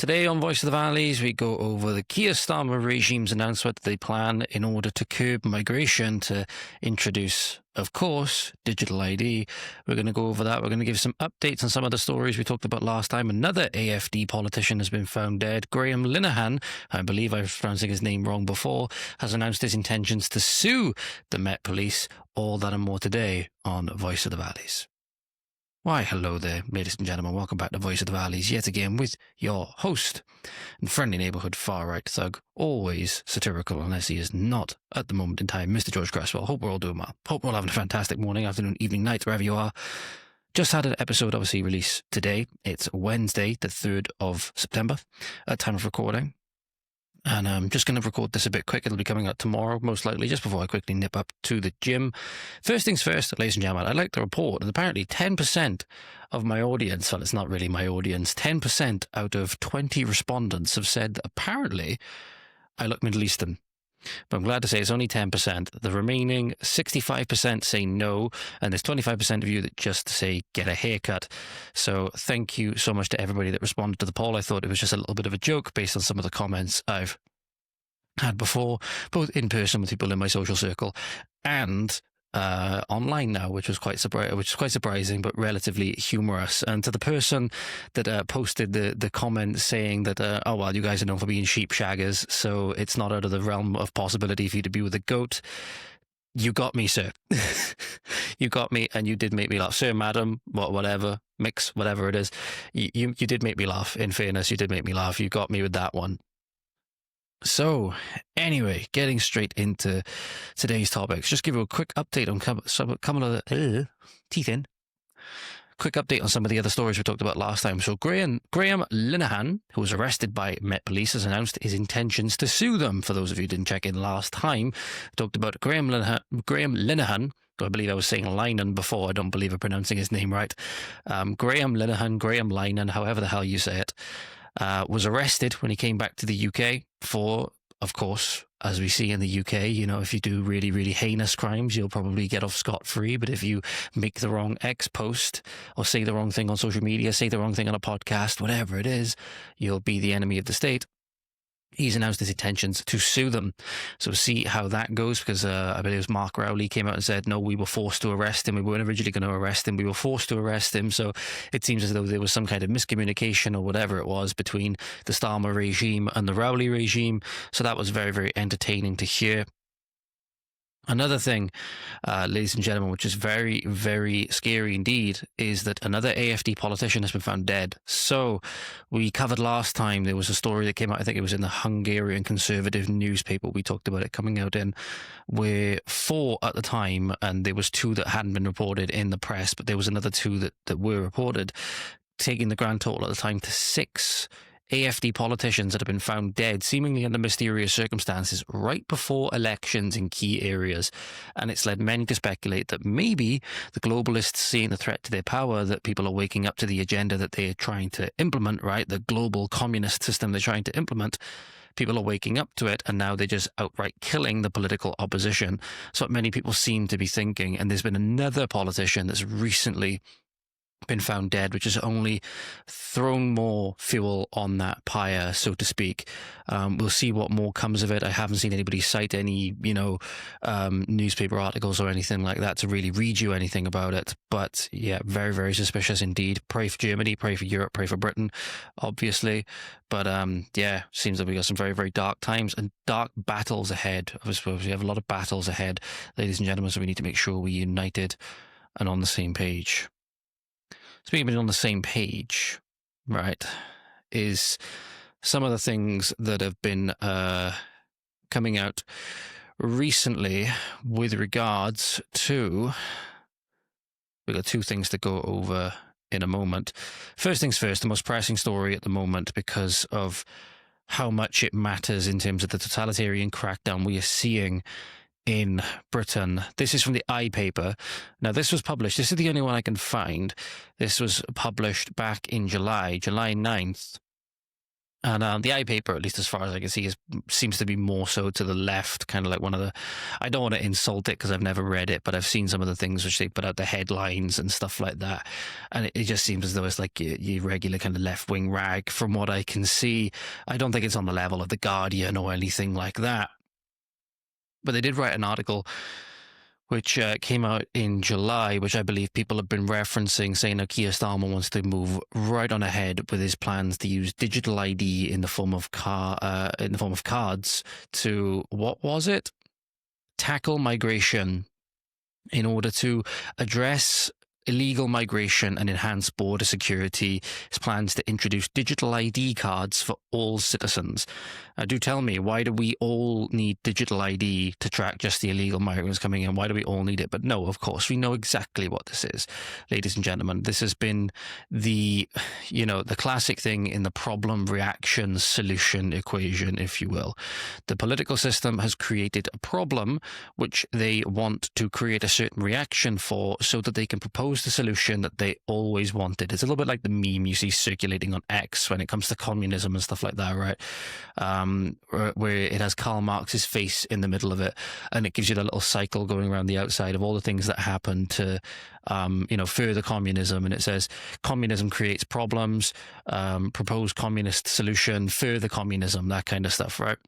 Today on Voice of the Valleys, we go over the Keir Starmer regime's announcement that they plan in order to curb migration to introduce, of course, digital ID. We're going to go over that. We're going to give some updates on some of the stories we talked about last time. Another AFD politician has been found dead. Graham Linehan, I believe I was pronouncing his name wrong before, has announced his intentions to sue the Met Police. All that and more today on Voice of the Valleys. Why, hello there, ladies and gentlemen. Welcome back to Voice of the Valleys, yet again with your host and friendly neighbourhood far-right thug, always satirical unless he is not at the moment in time, Mr. George Cresswell. Hope we're all doing well. Hope we're all having a fantastic morning, afternoon, evening, night, wherever you are. Just had an episode obviously released today. It's Wednesday, the 3rd of September, at time of recording. And I'm just going to record this a bit quick. It'll be coming out tomorrow, most likely, just before I quickly nip up to the gym. First things first, ladies and gentlemen, I'd like to report that apparently 10% of my audience, well, it's not really my audience, 10% out of 20 respondents have said that apparently I look Middle Eastern. But I'm glad to say it's only 10%. The remaining 65% say no, and there's 25% of you that just say get a haircut. So thank you so much to everybody that responded to the poll. I thought it was just a little bit of a joke based on some of the comments I've had before, both in person with people in my social circle and online now, which was quite surprising, but relatively humorous. And to the person that posted the comment saying that, oh well, you guys are known for being sheep shaggers, so it's not out of the realm of possibility for you to be with a goat. You got me, sir. You got me, and you did make me laugh, sir, madam, whatever, mix, whatever it is. You did make me laugh. In fairness, you did make me laugh. You got me with that one. So, anyway, getting straight into today's topics. Just give you a quick update on some of the teeth in. Quick update on some of the other stories we talked about last time. So, Graham Linehan, who was arrested by Met Police, has announced his intentions to sue them. For those of you who didn't check in last time, we talked about Graham Linehan. I believe I was saying Linehan before. I don't believe I'm pronouncing his name right. Graham Linehan, however the hell you say it. Was arrested when he came back to the UK for, of course, as we see in the UK, you know, if you do really, really heinous crimes, you'll probably get off scot-free. But if you make the wrong X post or say the wrong thing on social media, say the wrong thing on a podcast, whatever it is, you'll be the enemy of the state. He's announced his intentions to sue them. So see how that goes, because I believe it was Mark Rowley came out and said, no, we were forced to arrest him. We weren't originally going to arrest him. We were forced to arrest him. So it seems as though there was some kind of miscommunication or whatever it was between the Starmer regime and the Rowley regime. So that was very, very entertaining to hear. Another thing, ladies and gentlemen, which is very, very scary indeed, is that another AFD politician has been found dead. So we covered last time, there was a story that came out, I think it was in the Hungarian conservative newspaper, we talked about it coming out in, where 4 at the time, and there was 2 that hadn't been reported in the press, but there was another 2 that were reported, taking the grand total at the time to 6 AFD politicians that have been found dead, seemingly under mysterious circumstances, right before elections in key areas. And it's led many to speculate that maybe the globalists, seeing the threat to their power, that people are waking up to the agenda that they're trying to implement, right? The global communist system they're trying to implement. People are waking up to it, and now they're just outright killing the political opposition. That's what many people seem to be thinking. And there's been another politician that's recently been found dead, which has only thrown more fuel on that pyre, so to speak. We'll see what more comes of it. I haven't seen anybody cite any, newspaper articles or anything like that to really read you anything about it. But yeah, very, very suspicious indeed. Pray for Germany, pray for Europe, pray for Britain, obviously. But yeah, seems that we got some very, very dark times and dark battles ahead. I suppose we have a lot of battles ahead, ladies and gentlemen, so we need to make sure we're united and on the same page. Speaking of being on the same page, right, is some of the things that have been coming out recently with regards to, we've got 2 things to go over in a moment. First things first, the most pressing story at the moment, because of how much it matters in terms of the totalitarian crackdown we are seeing in Britain. This is from the iPaper. Now, this was published, this is the only one I can find. This was published back in July 9th. And the eye paper, at least as far as I can see, seems to be more so to the left, kind of like one of the... I don't want to insult it because I've never read it, but I've seen some of the things which they put out, the headlines and stuff like that. And it just seems as though it's like your regular kind of left-wing rag from what I can see. I don't think it's on the level of The Guardian or anything like that. But they did write an article which came out in July, which I believe people have been referencing, saying that Keir Starmer wants to move right on ahead with his plans to use digital ID in the form of cards to, what was it? Tackle migration in order to address illegal migration and enhance border security. His plans to introduce digital ID cards for all citizens. Do tell me, why do we all need digital ID to track just the illegal migrants coming in? Why do we all need it? But no, of course, we know exactly what this is, ladies and gentlemen. This has been the classic thing in the problem, reaction, solution equation, if you will. The political system has created a problem which they want to create a certain reaction for so that they can propose the solution that they always wanted. It's a little bit like the meme you see circulating on X when it comes to communism and stuff like that, right? Where it has Karl Marx's face in the middle of it, and it gives you that little cycle going around the outside of all the things that happen to further communism. And it says communism creates problems, propose communist solution, further communism, that kind of stuff, right?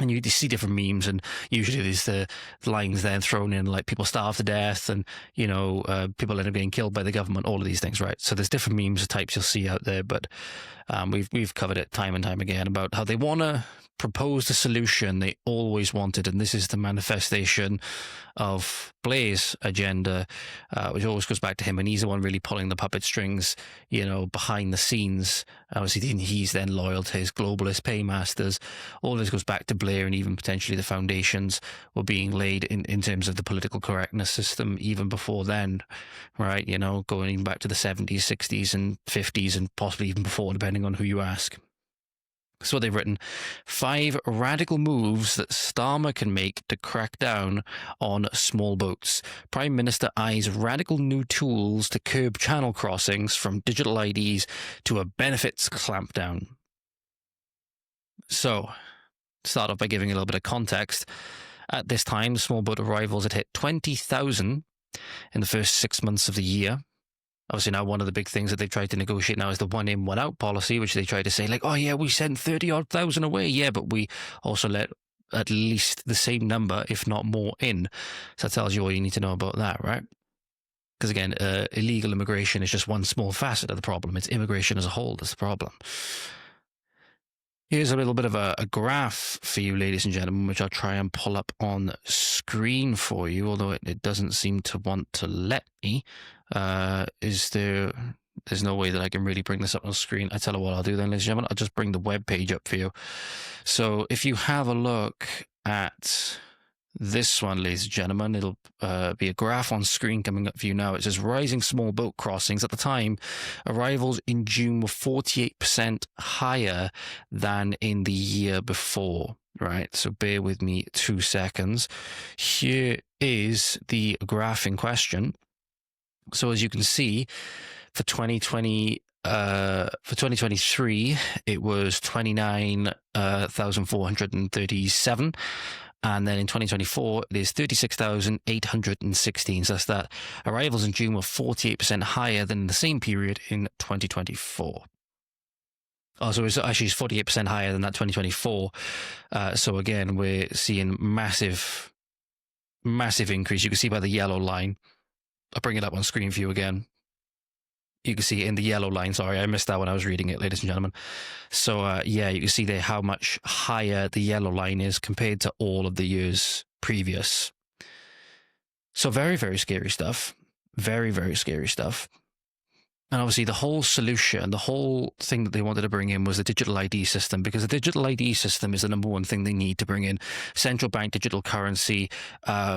And you see different memes, and usually there's the lines then thrown in, like people starve to death, and people end up getting killed by the government, all of these things, right? So there's different memes types you'll see out there, but we've covered it time and time again about how they want to propose the solution they always wanted, and this is the manifestation of Blair's agenda, which always goes back to him, and he's the one really pulling the puppet strings, behind the scenes. Obviously, he's then loyal to his globalist paymasters. All of this goes back to Blair, and even potentially the foundations were being laid in terms of the political correctness system even before then, right? Going even back to the 70s, 60s, and 50s, and possibly even before, depending on who you ask. So they've written 5 radical moves that Starmer can make to crack down on small boats. Prime Minister eyes radical new tools to curb channel crossings, from digital IDs to a benefits clampdown. So, start off by giving a little bit of context. At this time, small boat arrivals had hit 20,000 in the first 6 months of the year. Obviously, now one of the big things that they've tried to negotiate now is the one in, one out policy, which they try to say, like, oh yeah, we sent 30,000 away. Yeah, but we also let at least the same number, if not more, in. So that tells you all you need to know about that, right? Because again, illegal immigration is just one small facet of the problem. It's immigration as a whole that's the problem. Here's a little bit of a graph for you, ladies and gentlemen, which I'll try and pull up on screen for you, although it doesn't seem to want to let me. There's no way that I can really bring this up on screen. I tell you what I'll do then, ladies and gentlemen, I'll just bring the web page up for you. So if you have a look at this one, ladies and gentlemen, it'll be a graph on screen coming up for you now. It says rising small boat crossings. At the time, arrivals in June were 48% higher than in the year before, right? So bear with me 2 seconds. Here is the graph in question. So as you can see, for 2023, it was 29,437. And then in 2024, it is 36,816. So that's that. Arrivals in June were 48% higher than the same period in 2024. Oh, so it's 48% higher than that 2024. So again, we're seeing massive increase. You can see by the yellow line. I'll bring it up on screen for you again. You can see in the yellow line. Sorry, I missed that when I was reading it, ladies and gentlemen. So, yeah, you can see there how much higher the yellow line is compared to all of the years previous. So very, very scary stuff. Very, very scary stuff. And obviously the whole solution, the whole thing that they wanted to bring in was the digital ID system, because the digital ID system is the number one thing they need to bring in. Central bank digital currency,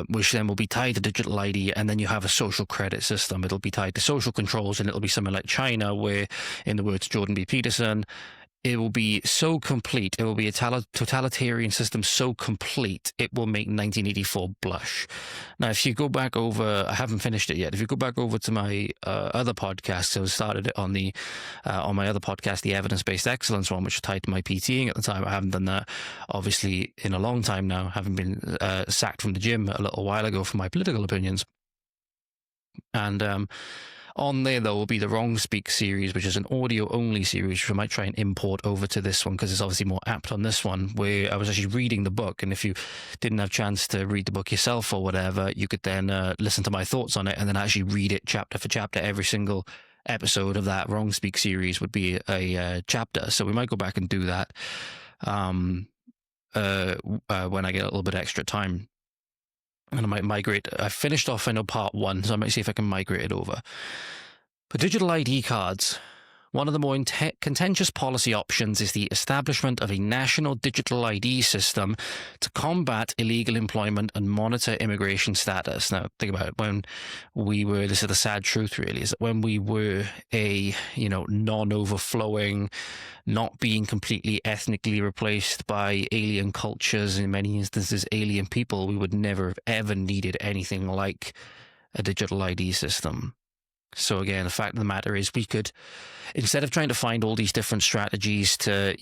which then will be tied to digital ID, and then you have a social credit system. It'll be tied to social controls, and it'll be somewhere like China, where, in the words of Jordan B. Peterson, it will be so complete. It will be a totalitarian system so complete, it will make 1984 blush. Now, if you go back over, I haven't finished it yet. If you go back over to my other podcast, so I started it on the on my other podcast, the Evidence-Based Excellence one, which I tied to my PTing at the time. I haven't done that, obviously, in a long time now, having been sacked from the gym a little while ago for my political opinions. And on there, though, will be the Wrong Speak series, which is an audio-only series, which I might try and import over to this one, because it's obviously more apt on this one, where I was actually reading the book, and if you didn't have a chance to read the book yourself or whatever, you could then listen to my thoughts on it, and then actually read it chapter for chapter. Every single episode of that Wrong Speak series would be a chapter, so we might go back and do that when I get a little bit extra time. And I might migrate. I finished off, I know, part 1, so I might see if I can migrate it over. For digital ID cards, one of the more contentious policy options is the establishment of a national digital ID system to combat illegal employment and monitor immigration status. Now, think about it. When we were, this is the sad truth really, is that when we were a, non-overflowing, not being completely ethnically replaced by alien cultures, in many instances alien people, we would never have ever needed anything like a digital ID system. So again, the fact of the matter is we could, instead of trying to find all these different strategies to,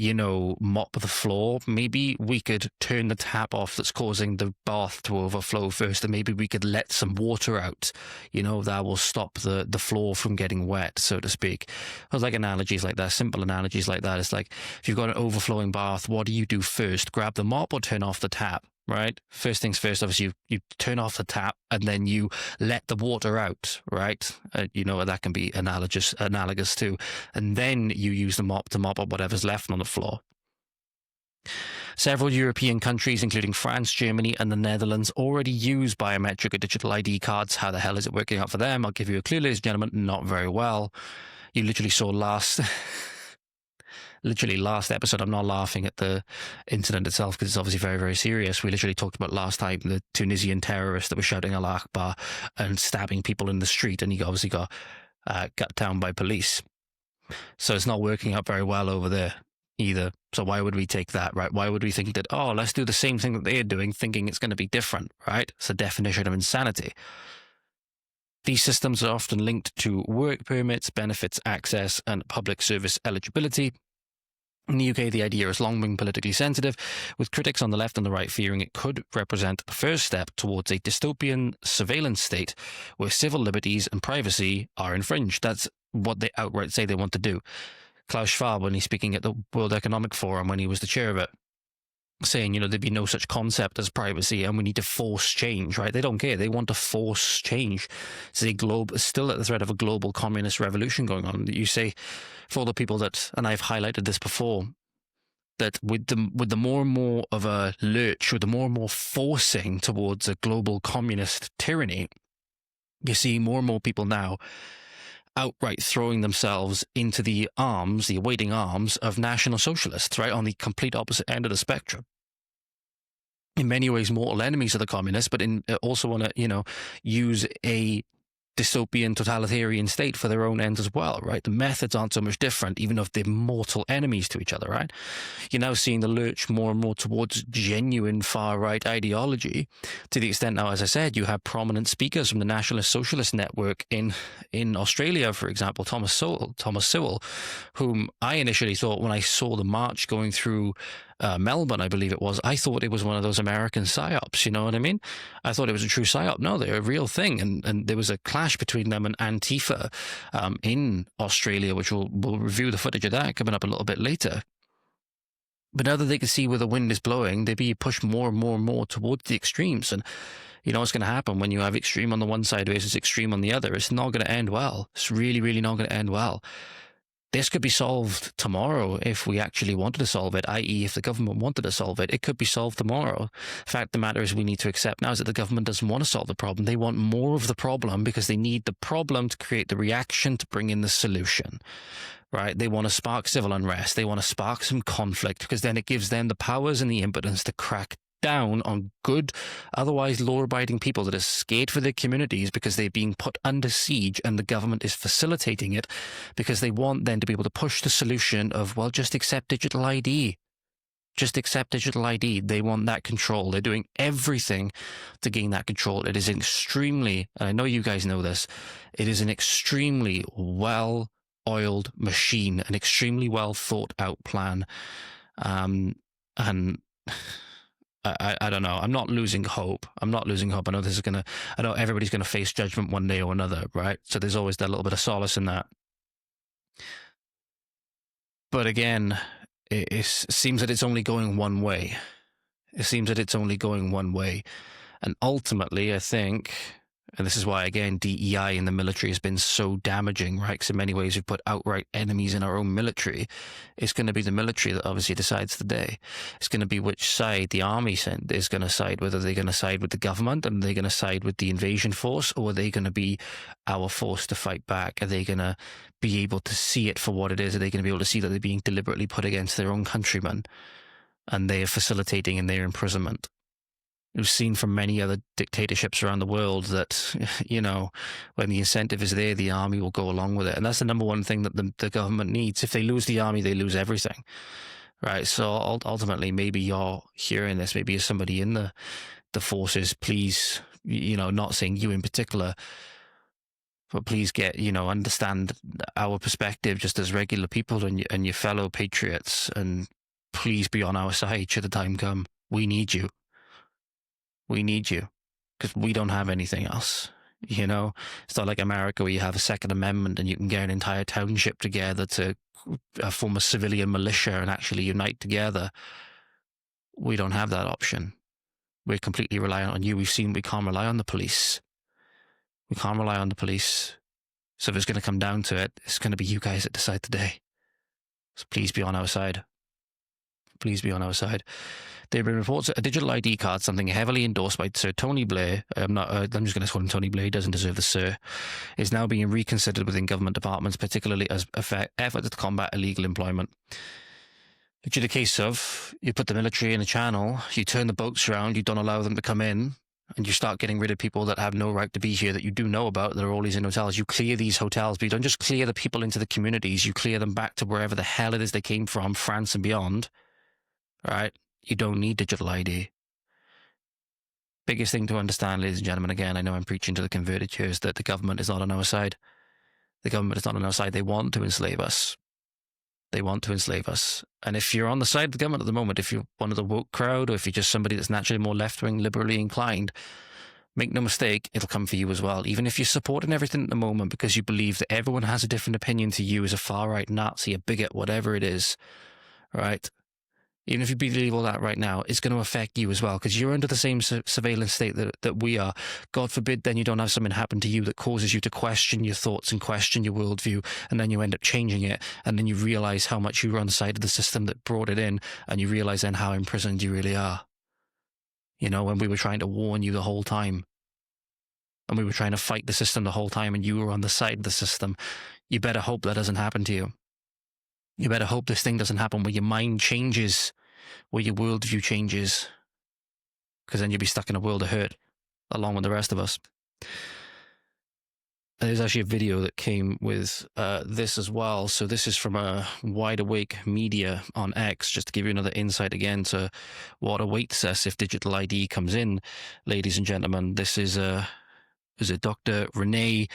mop the floor, maybe we could turn the tap off that's causing the bath to overflow first, and maybe we could let some water out, that will stop the floor from getting wet, so to speak. I was like analogies like that, simple analogies like that. It's like, if you've got an overflowing bath, what do you do first? Grab the mop or turn off the tap? Right? First things first, obviously, you turn off the tap and then you let the water out, right? That can be analogous too. And then you use the mop to mop up whatever's left on the floor. Several European countries, including France, Germany, and the Netherlands, already use biometric or digital ID cards. How the hell is it working out for them? I'll give you a clue, ladies and gentlemen, not very well. You literally saw last episode, I'm not laughing at the incident itself because it's obviously very, very serious. We literally talked about last time the Tunisian terrorist that was shouting Allah Akbar and stabbing people in the street, and he obviously got cut down by police. So it's not working out very well over there either. So why would we take that, right? Why would we think that, let's do the same thing that they're doing, thinking it's going to be different, right? It's a definition of insanity. These systems are often linked to work permits, benefits, access, and public service eligibility. In the UK, the idea has long been politically sensitive, with critics on the left and the right fearing it could represent the first step towards a dystopian surveillance state where civil liberties and privacy are infringed. That's what they outright say they want to do. Klaus Schwab, when he's speaking at the World Economic Forum, when he was the chair of it, saying, there'd be no such concept as privacy and we need to force change, right? They don't care. They want to force change. It's still at the threat of a global communist revolution going on. You say, for all the people that, and I've highlighted this before, that with the more and more of a lurch, with the more and more forcing towards a global communist tyranny, you see more and more people now outright throwing themselves into the awaiting arms of National Socialists, right, on the complete opposite end of the spectrum. In many ways, mortal enemies of the communists, but also want to, use a dystopian totalitarian state for their own ends as well, right? The methods aren't so much different, even if they're mortal enemies to each other, right? You're now seeing the lurch more and more towards genuine far-right ideology, to the extent now, as I said, you have prominent speakers from the Nationalist Socialist Network in Australia, for example, Thomas Sowell, whom I initially thought, when I saw the march going through Melbourne, I believe it was, I thought it was one of those American psyops, you know what I mean? I thought it was a true psyop. No, they're a real thing. And there was a clash between them and Antifa in Australia, which we'll review the footage of that coming up a little bit later. But now that they can see where the wind is blowing, they be pushed more and more and more towards the extremes. And you know what's going to happen when you have extreme on the one side versus extreme on the other? It's not going to end well. It's really, really not going to end well. This could be solved tomorrow if we actually wanted to solve it, i.e. if the government wanted to solve it, it could be solved tomorrow. The fact of the matter is we need to accept now is that the government doesn't want to solve the problem. They want more of the problem because they need the problem to create the reaction to bring in the solution, right? They want to spark civil unrest. They want to spark some conflict because then it gives them the powers and the impotence to crack down on good, otherwise law-abiding people that are scared for their communities because they're being put under siege, and the government is facilitating it because they want then to be able to push the solution of, well, just accept digital ID. Just accept digital ID. They want that control. They're doing everything to gain that control. It is extremely, and I know you guys know this, it is an extremely well-oiled machine, an extremely well-thought-out plan. And I don't know. I'm not losing hope. I know I know everybody's going to face judgment one day or another, right? So there's always that little bit of solace in that. But again, it seems that it's only going one way. And ultimately, I think, and this is why, again, DEI in the military has been so damaging, right? Because in many ways, we've put outright enemies in our own military. It's going to be the military that obviously decides the day. It's going to be which side the army is going to side, whether they're going to side with the government and they're going to side with the invasion force, or are they going to be our force to fight back? Are they going to be able to see it for what it is? Are they going to be able to see that they're being deliberately put against their own countrymen and they are facilitating in their imprisonment? We've seen from many other dictatorships around the world that, you know, when the incentive is there, the army will go along with it. And that's the number one thing that the government needs. If they lose the army, they lose everything, right? So ultimately, maybe you're hearing this, maybe as somebody in the forces, please, you know, not saying you in particular, but please understand our perspective just as regular people and your fellow patriots, and please be on our side should the time come. We need you. We need you because we don't have anything else. You know, it's not like America where you have a Second Amendment and you can get an entire township together to form a civilian militia and actually unite together. We don't have that option. We're completely reliant on you. We've seen we can't rely on the police. We can't rely on the police. So if it's going to come down to it, it's going to be you guys that decide today. So please be on our side. Please be on our side. There have been reports that a digital ID card, something heavily endorsed by Sir Tony Blair, I'm just going to call him Tony Blair, he doesn't deserve the Sir, is now being reconsidered within government departments, particularly as efforts to combat illegal employment. Which is a case of, you put the military in a channel, you turn the boats around, you don't allow them to come in, and you start getting rid of people that have no right to be here that you do know about, that are always in hotels. You clear these hotels, but you don't just clear the people into the communities, you clear them back to wherever the hell it is they came from, France and beyond, right? You don't need digital ID. Biggest thing to understand, ladies and gentlemen, again, I know I'm preaching to the converted here, is that the government is not on our side. The government is not on our side. They want to enslave us. They want to enslave us. And if you're on the side of the government at the moment, if you're one of the woke crowd, or if you're just somebody that's naturally more left-wing, liberally inclined, make no mistake, it'll come for you as well. Even if you're supporting everything at the moment because you believe that everyone has a different opinion to you as a far-right Nazi, a bigot, whatever it is, right? Even if you believe all that right now, it's going to affect you as well, because you're under the same surveillance state that we are. God forbid then you don't have something happen to you that causes you to question your thoughts and question your worldview, and then you end up changing it, and then you realize how much you were on the side of the system that brought it in, and you realize then how imprisoned you really are. You know, when we were trying to warn you the whole time, and we were trying to fight the system the whole time, and you were on the side of the system, you better hope that doesn't happen to you. You better hope this thing doesn't happen where your mind changes, where your worldview changes, because then you'll be stuck in a world of hurt along with the rest of us. There's actually a video that came with this as well. So this is from a Wide Awake Media on X, just to give you another insight again to what awaits us if digital ID comes in, ladies and gentlemen. This is Dr. Renee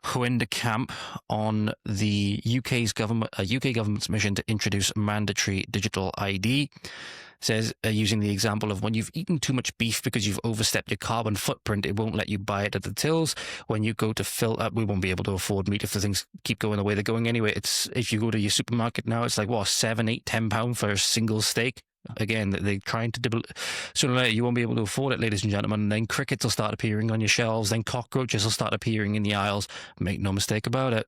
Hoendekamp on the UK government's mission to introduce mandatory digital ID. Says, using the example of when you've eaten too much beef because you've overstepped your carbon footprint, it won't let you buy it at the tills. When you go to fill up, we won't be able to afford meat if the things keep going the way they're going anyway. It's, if you go to your supermarket now, it's like, what, £7, £8, £10 for a single steak. Again, they're trying to sooner or later you won't be able to afford it, ladies and gentlemen. And then crickets will start appearing on your shelves, then cockroaches will start appearing in the aisles. Make no mistake about it.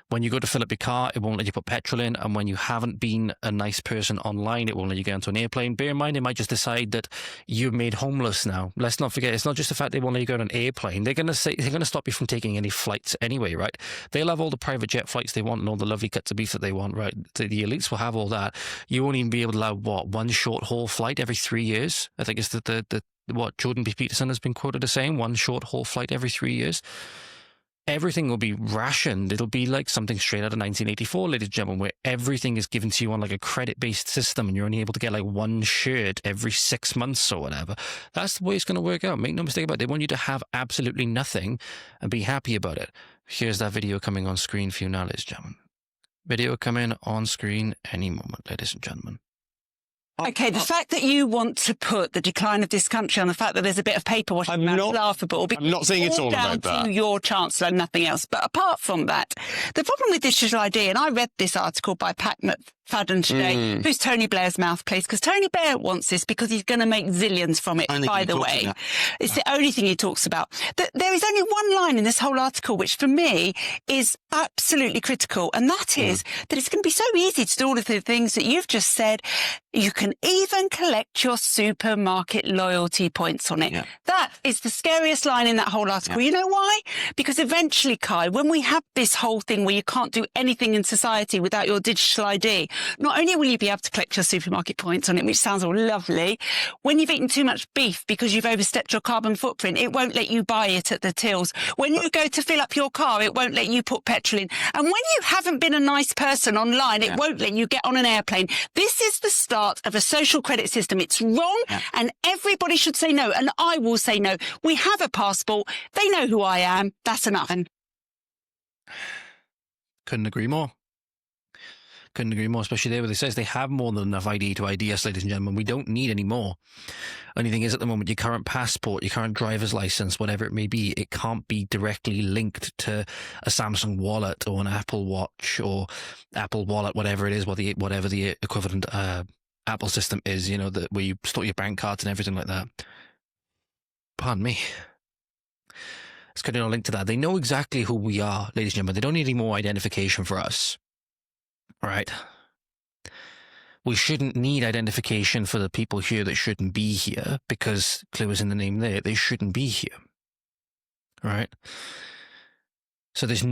When you go to fill up your car, it won't let you put petrol in. And when you haven't been a nice person online, it won't let you get onto an airplane. Bear in mind, it might just decide that you're made homeless now. Let's not forget, it's not just the fact they won't let you go on an airplane. They're going to stop you from taking any flights anyway, right? They'll have all the private jet flights they want and all the lovely cuts of beef that they want, right? The elites will have all that. You won't even be able to allow, one short haul flight every 3 years? I think it's what Jordan B. Peterson has been quoted as saying, one short haul flight every 3 years. Everything will be rationed. It'll be like something straight out of 1984, ladies and gentlemen, where everything is given to you on like a credit-based system and you're only able to get like one shirt every 6 months or whatever. That's the way it's going to work out. Make no mistake about it. They want you to have absolutely nothing and be happy about it. Here's that video coming on screen for you now, ladies and gentlemen. Video coming on screen any moment, ladies and gentlemen. Okay, the fact that you want to put the decline of this country on the fact that there's a bit of paper washing that's laughable. I'm not saying it's all about that. To your Chancellor, nothing else. But apart from that, the problem with digital ID, and I read this article by Pat McFadden today, who's Tony Blair's mouthpiece, because Tony Blair wants this because he's going to make zillions from it, by the way. It's the only thing he talks about. There is only one line in this whole article, which for me is absolutely critical, and that is that it's going to be so easy to do all of the things that you've just said. You can even collect your supermarket loyalty points on it. Yeah. That is the scariest line in that whole article. Yeah. You know why? Because eventually, Kai, when we have this whole thing where you can't do anything in society without your digital ID, not only will you be able to collect your supermarket points on it, which sounds all lovely, when you've eaten too much beef because you've overstepped your carbon footprint, it won't let you buy it at the tills. When you go to fill up your car, it won't let you put petrol in. And when you haven't been a nice person online, it won't let you get on an airplane. This is the start of a social credit system. It's wrong, and everybody should say no, and I will say no. We have a passport. They know who I am. That's enough. Couldn't agree more. Couldn't agree more, especially there where it says they have more than enough ID to ID us, ladies and gentlemen. We don't need any more. Only thing is, at the moment, your current passport, your current driver's license, whatever it may be, it can't be directly linked to a Samsung wallet or an Apple Watch or Apple Wallet, whatever it is, whatever the equivalent Apple system is, you know, where you store your bank cards and everything like that. Pardon me. It's got no link to that. They know exactly who we are, ladies and gentlemen. They don't need any more identification for us. All right. We shouldn't need identification for the people here that shouldn't be here, because clue is in the name there. They shouldn't be here. All right. So there's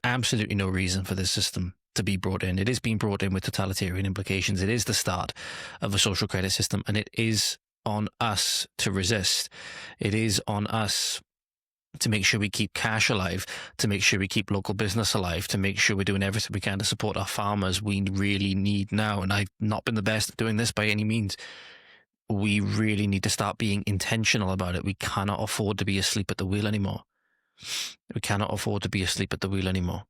absolutely no reason for this system to be brought in. It is being brought in with totalitarian implications. It is the start of a social credit system, and it is on us to resist. It is on us to make sure we keep cash alive, to make sure we keep local business alive, to make sure we're doing everything we can to support our farmers. We really need now, and I've not been the best at doing this by any means, we really need to start being intentional about it. We cannot afford to be asleep at the wheel anymore. We cannot afford to be asleep at the wheel anymore.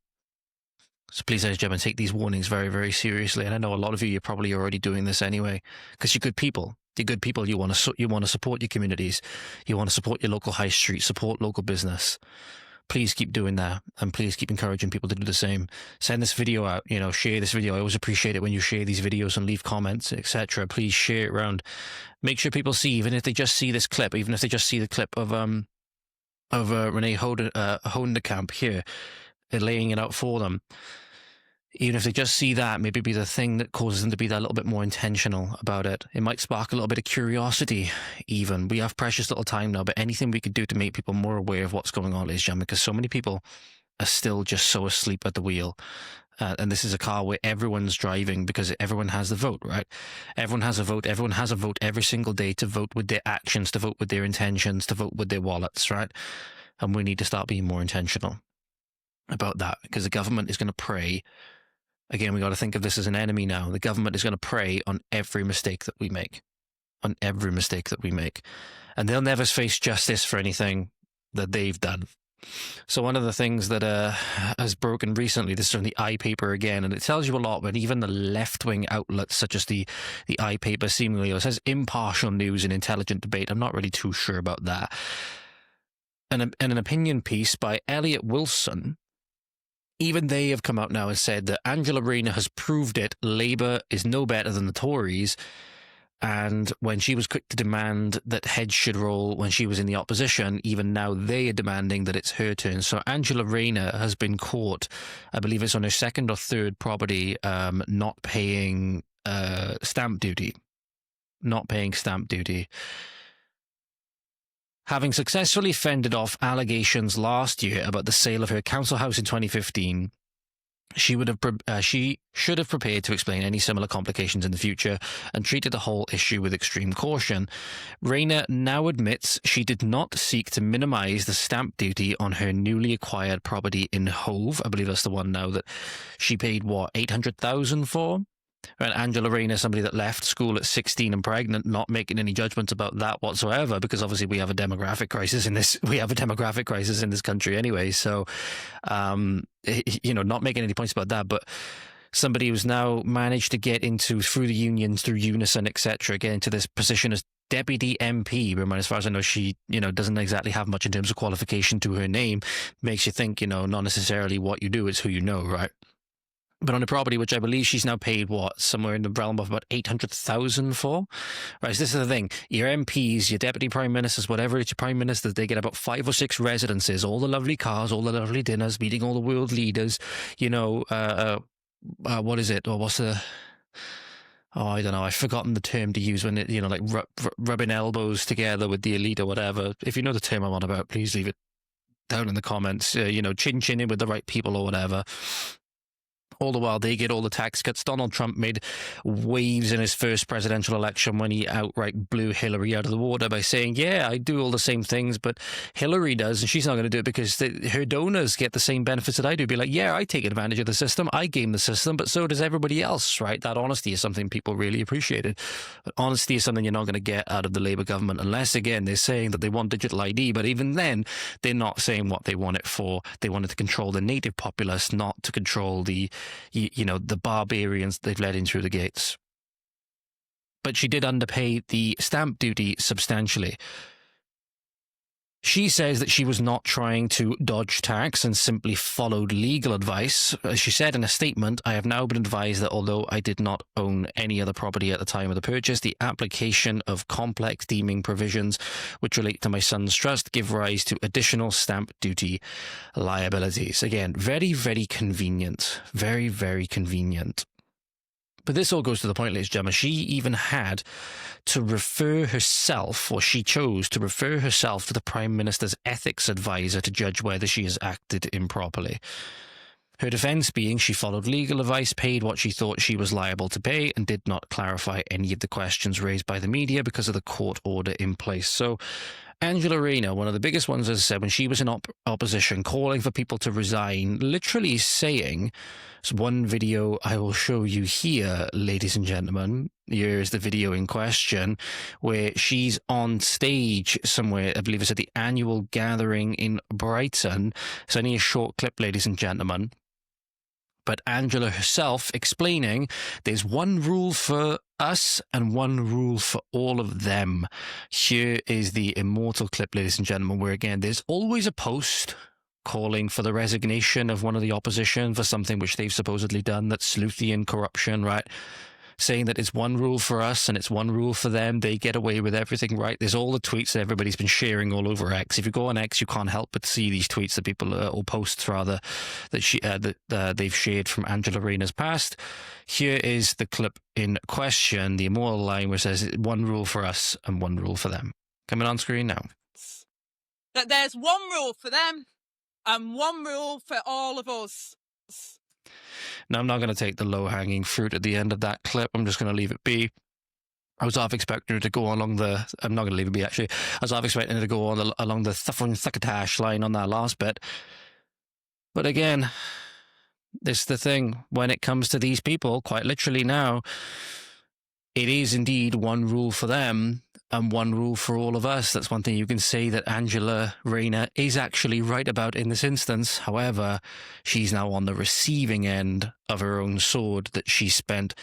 So please, ladies and gentlemen, take these warnings very, very seriously. And I know a lot of you're probably already doing this anyway, because you're good people. You're good people. You want to support your communities. You want to support your local high street, support local business. Please keep doing that, and please keep encouraging people to do the same. Send this video out, share this video. I always appreciate it when you share these videos and leave comments, etc. Please share it around. Make sure people see, even if they just see this clip, even if they just see the clip of Renee Hodenkamp here, laying it out for them. Even if they just see that, maybe be the thing that causes them to be that little bit more intentional about it. It might spark a little bit of curiosity even. We have precious little time now, but anything we could do to make people more aware of what's going on, ladies and gentlemen, because so many people are still just so asleep at the wheel. And this is a car where everyone's driving because everyone has the vote, right? Everyone has a vote. Everyone has a vote every single day to vote with their actions, to vote with their intentions, to vote with their wallets, right? And we need to start being more intentional about that, because the government is going to prey. Again, we got to think of this as an enemy now. The government is going to prey on every mistake that we make, on every mistake that we make. And they'll never face justice for anything that they've done. So one of the things that has broken recently, this is from the iPaper again, and it tells you a lot, but even the left-wing outlets such as the iPaper seemingly, it says impartial news and intelligent debate. I'm not really too sure about that. And an opinion piece by Elliot Wilson, even they have come out now and said that Angela Rayner has proved it. Labour is no better than the Tories. And when she was quick to demand that heads should roll when she was in the opposition, even now they are demanding that it's her turn. So Angela Rayner has been caught, I believe it's on her second or third property, not paying stamp duty. Not paying stamp duty. Having successfully fended off allegations last year about the sale of her council house in 2015, she should have prepared to explain any similar complications in the future and treated the whole issue with extreme caution. Rayner now admits she did not seek to minimise the stamp duty on her newly acquired property in Hove. I believe that's the one now that she paid, what, $800,000 for? And Angela Rayner, somebody that left school at 16 and pregnant, not making any judgments about that whatsoever, because obviously we have a demographic crisis in this. We have a demographic crisis in this country anyway. So, not making any points about that. But somebody who's now managed to get into, through the unions, through Unison, etc., get into this position as deputy MP. Remember, as far as I know, she doesn't exactly have much in terms of qualification to her name. Makes you think, not necessarily what you do, it's who you know, right? But on a property which I believe she's now paid, somewhere in the realm of about $800,000 for? Right, so this is the thing. Your MPs, your deputy prime ministers, whatever it's your prime ministers, they get about 5 or 6 residences, all the lovely cars, all the lovely dinners, meeting all the world leaders, what is it? Or what's the... Oh, I don't know. I've forgotten the term to use when it, rubbing elbows together with the elite or whatever. If you know the term I'm on about, please leave it down in the comments. Chin-chinning with the right people or whatever. All the while, they get all the tax cuts. Donald Trump made waves in his first presidential election when he outright blew Hillary out of the water by saying, yeah, I do all the same things, but Hillary does, and she's not going to do it because her donors get the same benefits that I do. Be like, yeah, I take advantage of the system. I game the system, but so does everybody else, right? That honesty is something people really appreciated. But honesty is something you're not going to get out of the Labour government unless, again, they're saying that they want digital ID. But even then, they're not saying what they want it for. They want it to control the native populace, not to control the barbarians they've let in through the gates. But she did underpay the stamp duty substantially. She says that she was not trying to dodge tax and simply followed legal advice. As she said in a statement, I have now been advised that although I did not own any other property at the time of the purchase, the application of complex deeming provisions which relate to my son's trust give rise to additional stamp duty liabilities. Again, very, very convenient. Very, very convenient. But this all goes to the point, ladies and gentlemen. She even had to refer herself, or she chose to refer herself to the Prime Minister's ethics advisor to judge whether she has acted improperly. Her defence being she followed legal advice, paid what she thought she was liable to pay, and did not clarify any of the questions raised by the media because of the court order in place. So Angela Rayner, one of the biggest ones, as I said, when she was in opposition, calling for people to resign, literally saying, there's one video I will show you here, ladies and gentlemen. Here's the video in question, where she's on stage somewhere, I believe it's at the annual gathering in Brighton. It's only a short clip, ladies and gentlemen. But Angela herself explaining there's one rule for us and one rule for all of them. Here is the immortal clip, ladies and gentlemen, where again, there's always a post calling for the resignation of one of the opposition for something which they've supposedly done, that's sleuthian corruption, right? Saying that it's one rule for us and it's one rule for them. They get away with everything, right? There's all the tweets that everybody's been sharing all over X. If you go on X, you can't help but see these tweets that people, or posts rather, that they've shared from Angela Rayner's past. Here is the clip in question, the immortal line where it says, one rule for us and one rule for them. Coming on screen now. That there's one rule for them and one rule for all of us. Now, I'm not going to take the low-hanging fruit at the end of that clip. I'm just going to leave it be. I was half expecting her to go along the... I'm not going to leave it be, actually. I was half expecting her to go on along the thuckatash line on that last bit. But again, this is the thing. When it comes to these people, quite literally now, it is indeed one rule for them and one rule for all of us. That's one thing you can say that Angela Rayner is actually right about in this instance. However, she's now on the receiving end of her own sword that she spent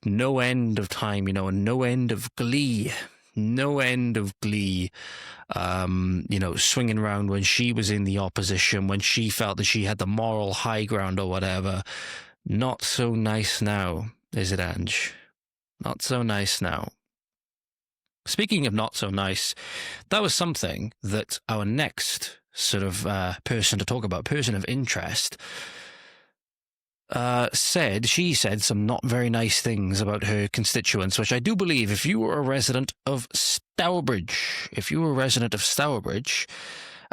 no end of time, and no end of glee, swinging around when she was in the opposition, when she felt that she had the moral high ground or whatever. Not so nice now, is it, Ange? Not so nice now. Speaking of not so nice, that was something that our next sort of person to talk about, person of interest, she said some not very nice things about her constituents, which I do believe if you were a resident of Stourbridge,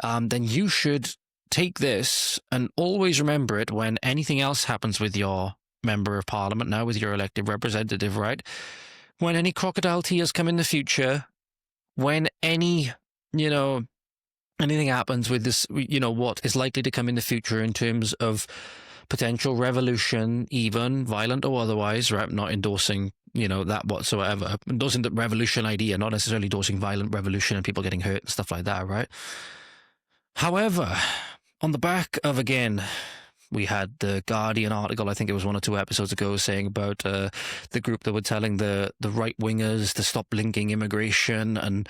then you should take this and always remember it when anything else happens with your member of parliament, now with your elected representative, right? When any crocodile tears come in the future, when any, anything happens with this, what is likely to come in the future in terms of potential revolution, even violent or otherwise, right? Not endorsing, that whatsoever. Endorsing the revolution idea, not necessarily endorsing violent revolution and people getting hurt and stuff like that, right? However, on the back of, again, we had the Guardian article, I think it was 1 or 2 episodes ago, saying about the group that were telling the right-wingers to stop linking immigration and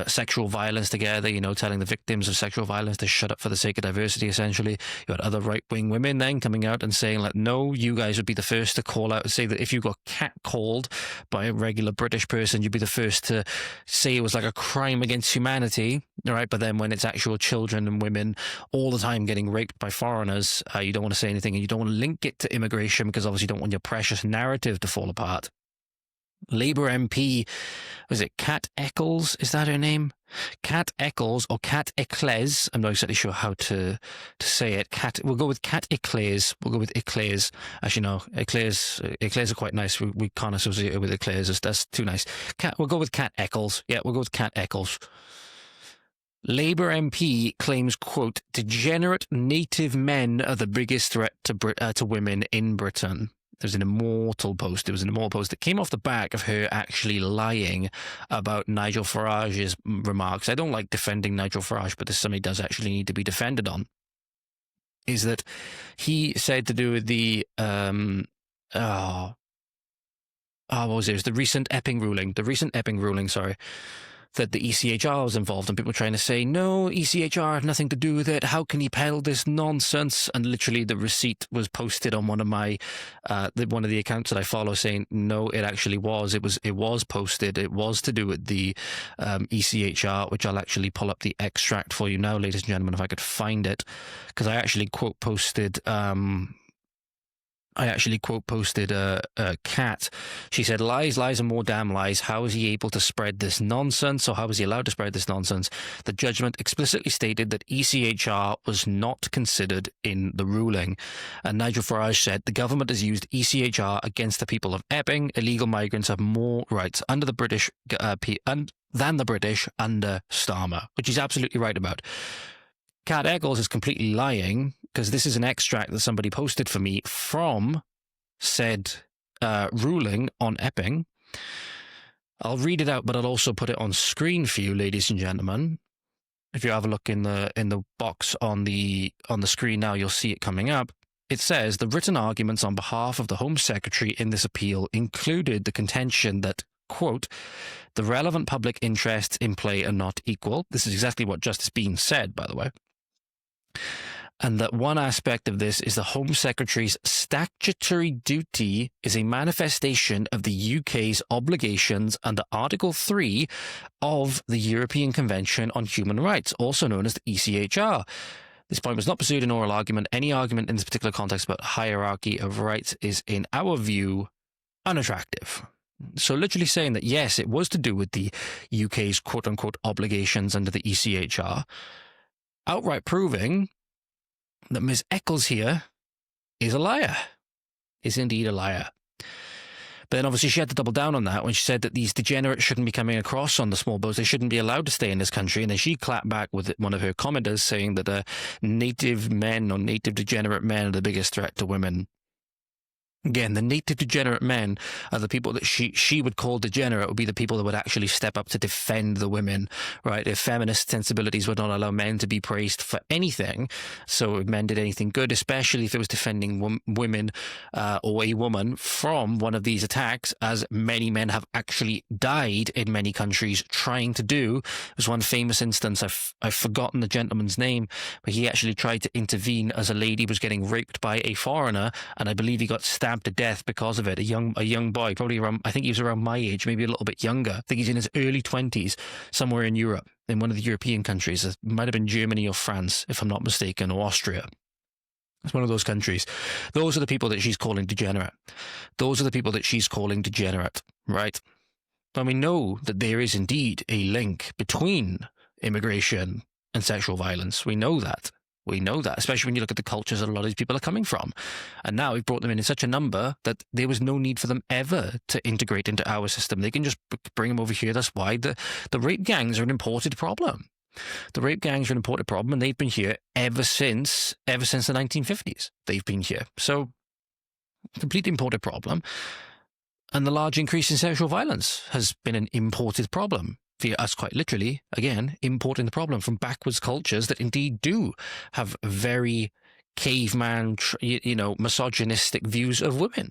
sexual violence together, telling the victims of sexual violence to shut up for the sake of diversity, essentially. You had other right-wing women then coming out and saying, like, no, you guys would be the first to call out and say that if you got catcalled by a regular British person, you'd be the first to say it was like a crime against humanity, right? But then when it's actual children and women all the time getting raped by foreigners, you don't want to say anything, and you don't want to link it to immigration because obviously you don't want your precious narrative to fall apart. Labour MP, was it Kat Eccles? Is that her name? Kat Eccles or Kat Eccles? I'm not exactly sure how to say it. We'll go with Kat Eccles. Actually, no, Eclairs are quite nice. We can't associate it with Eclairs. That's too nice. We'll go with Kat Eccles. Yeah, we'll go with Kat Eccles. Labour MP claims, quote, degenerate native men are the biggest threat to women in Britain. There's an immortal post. That came off the back of her actually lying about Nigel Farage's remarks. I don't like defending Nigel Farage, but this is something he does actually need to be defended on. Is that he said to do with the what was it? It was the recent Epping ruling, sorry. That the ECHR was involved, and people were trying to say, no, ECHR had nothing to do with it. How can he peddle this nonsense? And literally the receipt was posted on one of my, one of the accounts that I follow, saying, no, it actually was. It was posted. It was to do with the ECHR, which I'll actually pull up the extract for you now, ladies and gentlemen, if I could find it, because I actually quote posted Kat. She said, lies, and more damn lies. How is he able to spread this nonsense, or how is he allowed to spread this nonsense? The judgment explicitly stated that ECHR was not considered in the ruling. And Nigel Farage said, the government has used ECHR against the people of Epping. Illegal migrants have more rights under the British than the British under Starmer, which he's absolutely right about. Kat Eccles is completely lying, because this is an extract that somebody posted for me from said ruling on Epping. I'll read it out, but I'll also put it on screen for you, ladies and gentlemen. If you have a look in the box on the screen now, you'll see it coming up. It says, the written arguments on behalf of the Home Secretary in this appeal included the contention that, quote, the relevant public interests in play are not equal. This is exactly what Justice Bean said, by the way. And that one aspect of this is the Home Secretary's statutory duty is a manifestation of the UK's obligations under Article 3 of the European Convention on Human Rights, also known as the ECHR. This point was not pursued in oral argument. Any argument in this particular context about hierarchy of rights is, in our view, unattractive. So literally saying that, yes, it was to do with the UK's quote-unquote obligations under the ECHR, outright proving that Ms. Eccles here is a liar, is indeed a liar. But then obviously she had to double down on that when she said that these degenerates shouldn't be coming across on the small boats. They shouldn't be allowed to stay in this country. And then she clapped back with one of her commenters saying that native men or native degenerate men are the biggest threat to women. Again, the native degenerate men are the people that she would call degenerate, would be the people that would actually step up to defend the women, right? If feminist sensibilities would not allow men to be praised for anything, so if men did anything good, especially if it was defending women or a woman from one of these attacks, as many men have actually died in many countries trying to do. There's one famous instance, I've forgotten the gentleman's name, but he actually tried to intervene as a lady was getting raped by a foreigner, and I believe he got stabbed stabbed to death because of it. A young boy, probably around, I think he was around my age, maybe a little bit younger. I think he's in his early 20s, somewhere in Europe, in one of the European countries. It might have been Germany or France, if I'm not mistaken, or Austria. It's one of those countries. Those are the people that she's calling degenerate. Those are the people that she's calling degenerate, right? And we know that there is indeed a link between immigration and sexual violence. We know that. We know that, especially when you look at the cultures that a lot of these people are coming from. And now we've brought them in such a number that there was no need for them ever to integrate into our system. They can just bring them over here. That's why the rape gangs are an imported problem. The rape gangs are an imported problem, and they've been here ever since the 1950s. They've been here. So, completely imported problem. And the large increase in sexual violence has been an imported problem. For us, quite literally, again, importing the problem from backwards cultures that indeed do have very caveman, misogynistic views of women,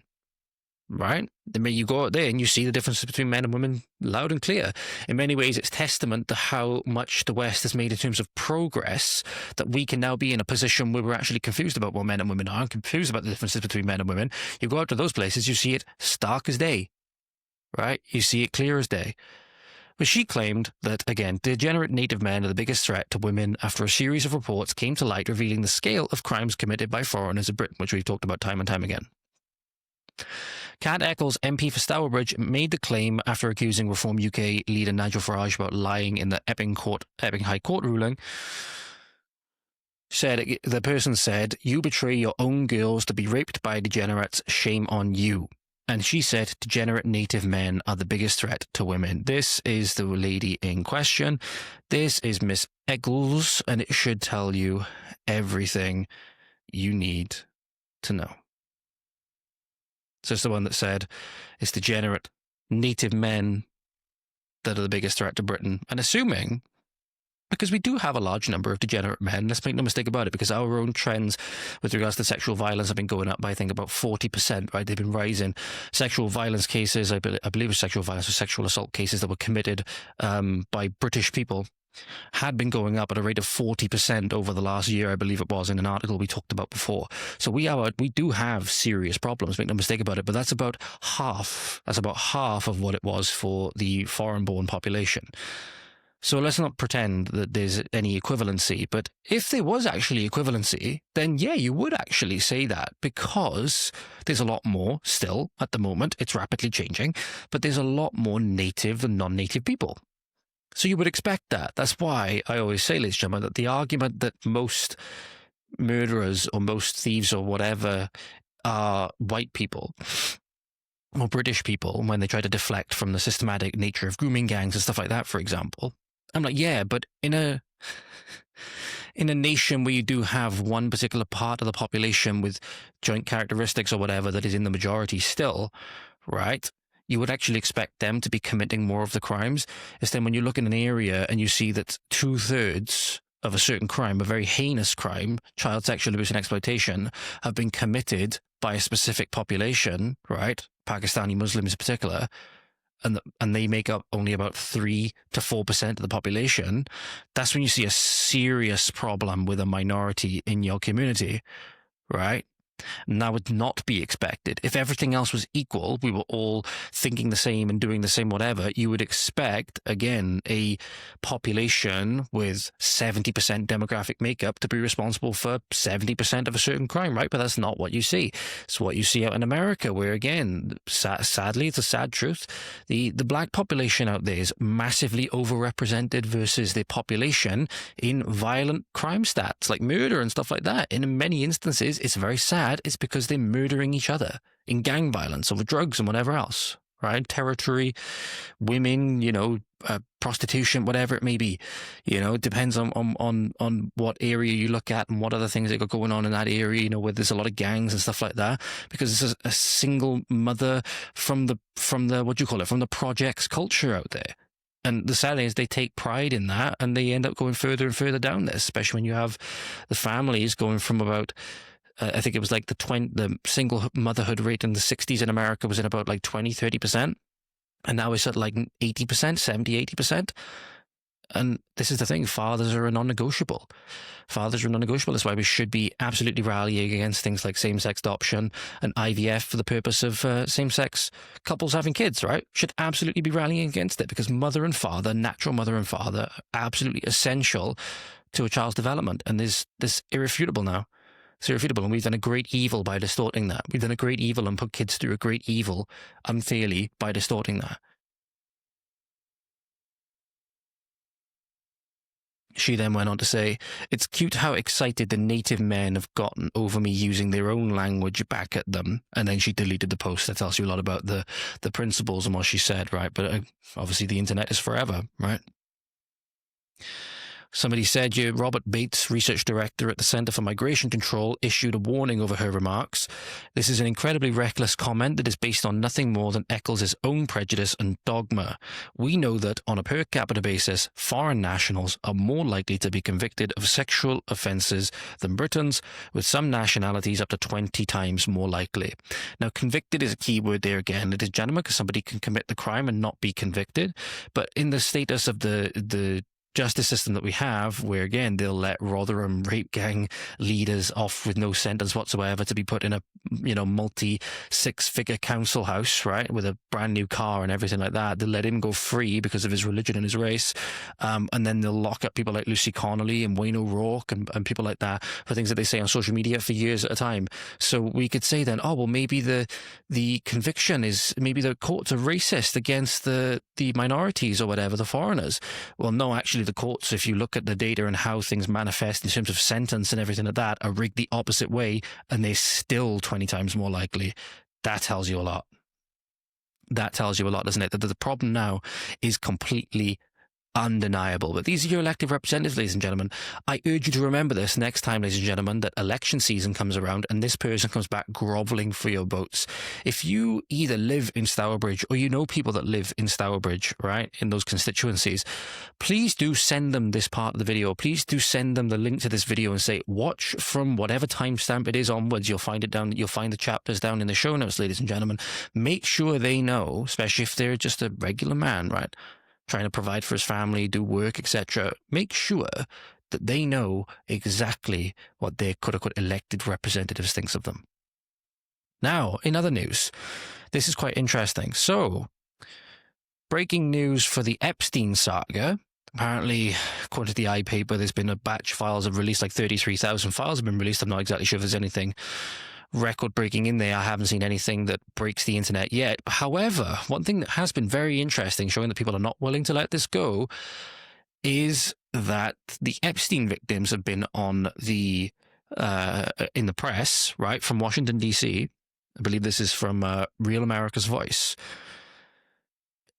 right? I mean, you go out there and you see the differences between men and women loud and clear. In many ways, it's testament to how much the West has made in terms of progress that we can now be in a position where we're actually confused about what men and women are and confused about the differences between men and women. You go out to those places, you see it stark as day, right? You see it clear as day. But she claimed that, again, degenerate native men are the biggest threat to women after a series of reports came to light revealing the scale of crimes committed by foreigners in Britain, which we've talked about time and time again. Kat Eccles, MP for Stourbridge, made the claim after accusing Reform UK leader Nigel Farage about lying in the Epping High Court ruling. The person said, "You betray your own girls to be raped by degenerates, shame on you." And she said, degenerate native men are the biggest threat to women. This is the lady in question. This is Miss Eccles, and it should tell you everything you need to know. So it's the one that said it's degenerate native men that are the biggest threat to Britain. And assuming, because we do have a large number of degenerate men, let's make no mistake about it, because our own trends with regards to sexual violence have been going up by, I think, about 40%, right? They've been rising. Sexual violence cases, I believe it was sexual violence or sexual assault cases that were committed by British people had been going up at a rate of 40% over the last year, I believe it was, in an article we talked about before. So we do have serious problems, make no mistake about it, but that's about half of what it was for the foreign-born population. So let's not pretend that there's any equivalency, but if there was actually equivalency, then yeah, you would actually say that, because there's a lot more still at the moment. It's rapidly changing, but there's a lot more native than non-native people. So you would expect that. That's why I always say, ladies and gentlemen, that the argument that most murderers or most thieves or whatever are white people or British people, when they try to deflect from the systematic nature of grooming gangs and stuff like that, for example, I'm like, yeah, but in a nation where you do have one particular part of the population with joint characteristics or whatever that is in the majority still, right? You would actually expect them to be committing more of the crimes. Instead, when you look in an area and you see that 2/3 of a certain crime, a very heinous crime, child sexual abuse and exploitation, have been committed by a specific population, right? Pakistani Muslims in particular, and they make up only about 3 to 4% of the population. That's when you see a serious problem with a minority in your community, right? And that would not be expected. If everything else was equal, we were all thinking the same and doing the same whatever, you would expect, again, a population with 70% demographic makeup to be responsible for 70% of a certain crime, right? But that's not what you see. It's what you see out in America, where, again, sadly, it's a sad truth, the black population out there is massively overrepresented versus the population in violent crime stats, like murder and stuff like that. And in many instances, it's very sad. It's because they're murdering each other in gang violence over drugs and whatever else, right? Territory, women, prostitution, whatever it may be. It depends on what area you look at and what other things they got going on in that area, where there's a lot of gangs and stuff like that, because this is a single mother from the from the projects culture out there. And the sad thing is they take pride in that, and they end up going further and further down this, especially when you have the families going from about, I think it was like the single motherhood rate in the 60s in America was at about like 20-30%. And now it's at like 80%, 70-80%. And this is the thing, fathers are a non-negotiable. Fathers are non-negotiable. That's why we should be absolutely rallying against things like same-sex adoption and IVF for the purpose of same-sex couples having kids, right? Should absolutely be rallying against it, because mother and father, natural mother and father, are absolutely essential to a child's development. And this irrefutable now. It's irrefutable, and we've done a great evil by distorting that. We've done a great evil and put kids through a great evil unfairly by distorting that. She then went on to say, "It's cute how excited the native men have gotten over me using their own language back at them." And then she deleted the post. That tells you a lot about the principles and what she said, right? But obviously the internet is forever, right? Somebody said here, Robert Bates, research director at the Centre for Migration Control, issued a warning over her remarks. "This is an incredibly reckless comment that is based on nothing more than Eccles' own prejudice and dogma. We know that, on a per capita basis, foreign nationals are more likely to be convicted of sexual offences than Britons, with some nationalities up to 20 times more likely." Now, convicted is a key word there again, ladies and gentlemen, because somebody can commit the crime and not be convicted. But in the status of the justice system that we have, where again they'll let Rotherham rape gang leaders off with no sentence whatsoever to be put in a multi six-figure council house, right, with a brand new car and everything like that. They'll let him go free because of his religion and his race, and then they'll lock up people like Lucy Connolly and Wayne O'Rourke and people like that for things that they say on social media for years at a time. So we could say then, oh well, maybe the conviction is, maybe the courts are racist against the minorities or whatever, the foreigners. Well, no, actually the courts, if you look at the data and how things manifest in terms of sentence and everything like that, are rigged the opposite way, and they're still 20 times more likely. That tells you a lot. That tells you a lot, doesn't it? That the problem now is completely undeniable. But these are your elected representatives, ladies and gentlemen. I urge you to remember this next time, ladies and gentlemen, that election season comes around and this person comes back grovelling for your votes. If you either live in Stourbridge or you know people that live in Stourbridge, right, in those constituencies, please do send them this part of the video. Please do send them the link to this video and say, watch from whatever timestamp it is onwards. You'll find it down. You'll find the chapters down in the show notes, ladies and gentlemen. Make sure they know, especially if they're just a regular man, right, trying to provide for his family, do work, etc. Make sure that they know exactly what their quote-unquote elected representatives thinks of them. Now, in other news, this is quite interesting. So, breaking news for the Epstein saga. Apparently, according to the iPaper, there's been a batch of files have released, like 33,000 files have been released. I'm not exactly sure if there's anything record-breaking in there. I haven't seen anything that breaks the internet yet. However, one thing that has been very interesting, showing that people are not willing to let this go, is that the Epstein victims have been on the in the press, right, from Washington, D.C. I believe this is from Real America's Voice.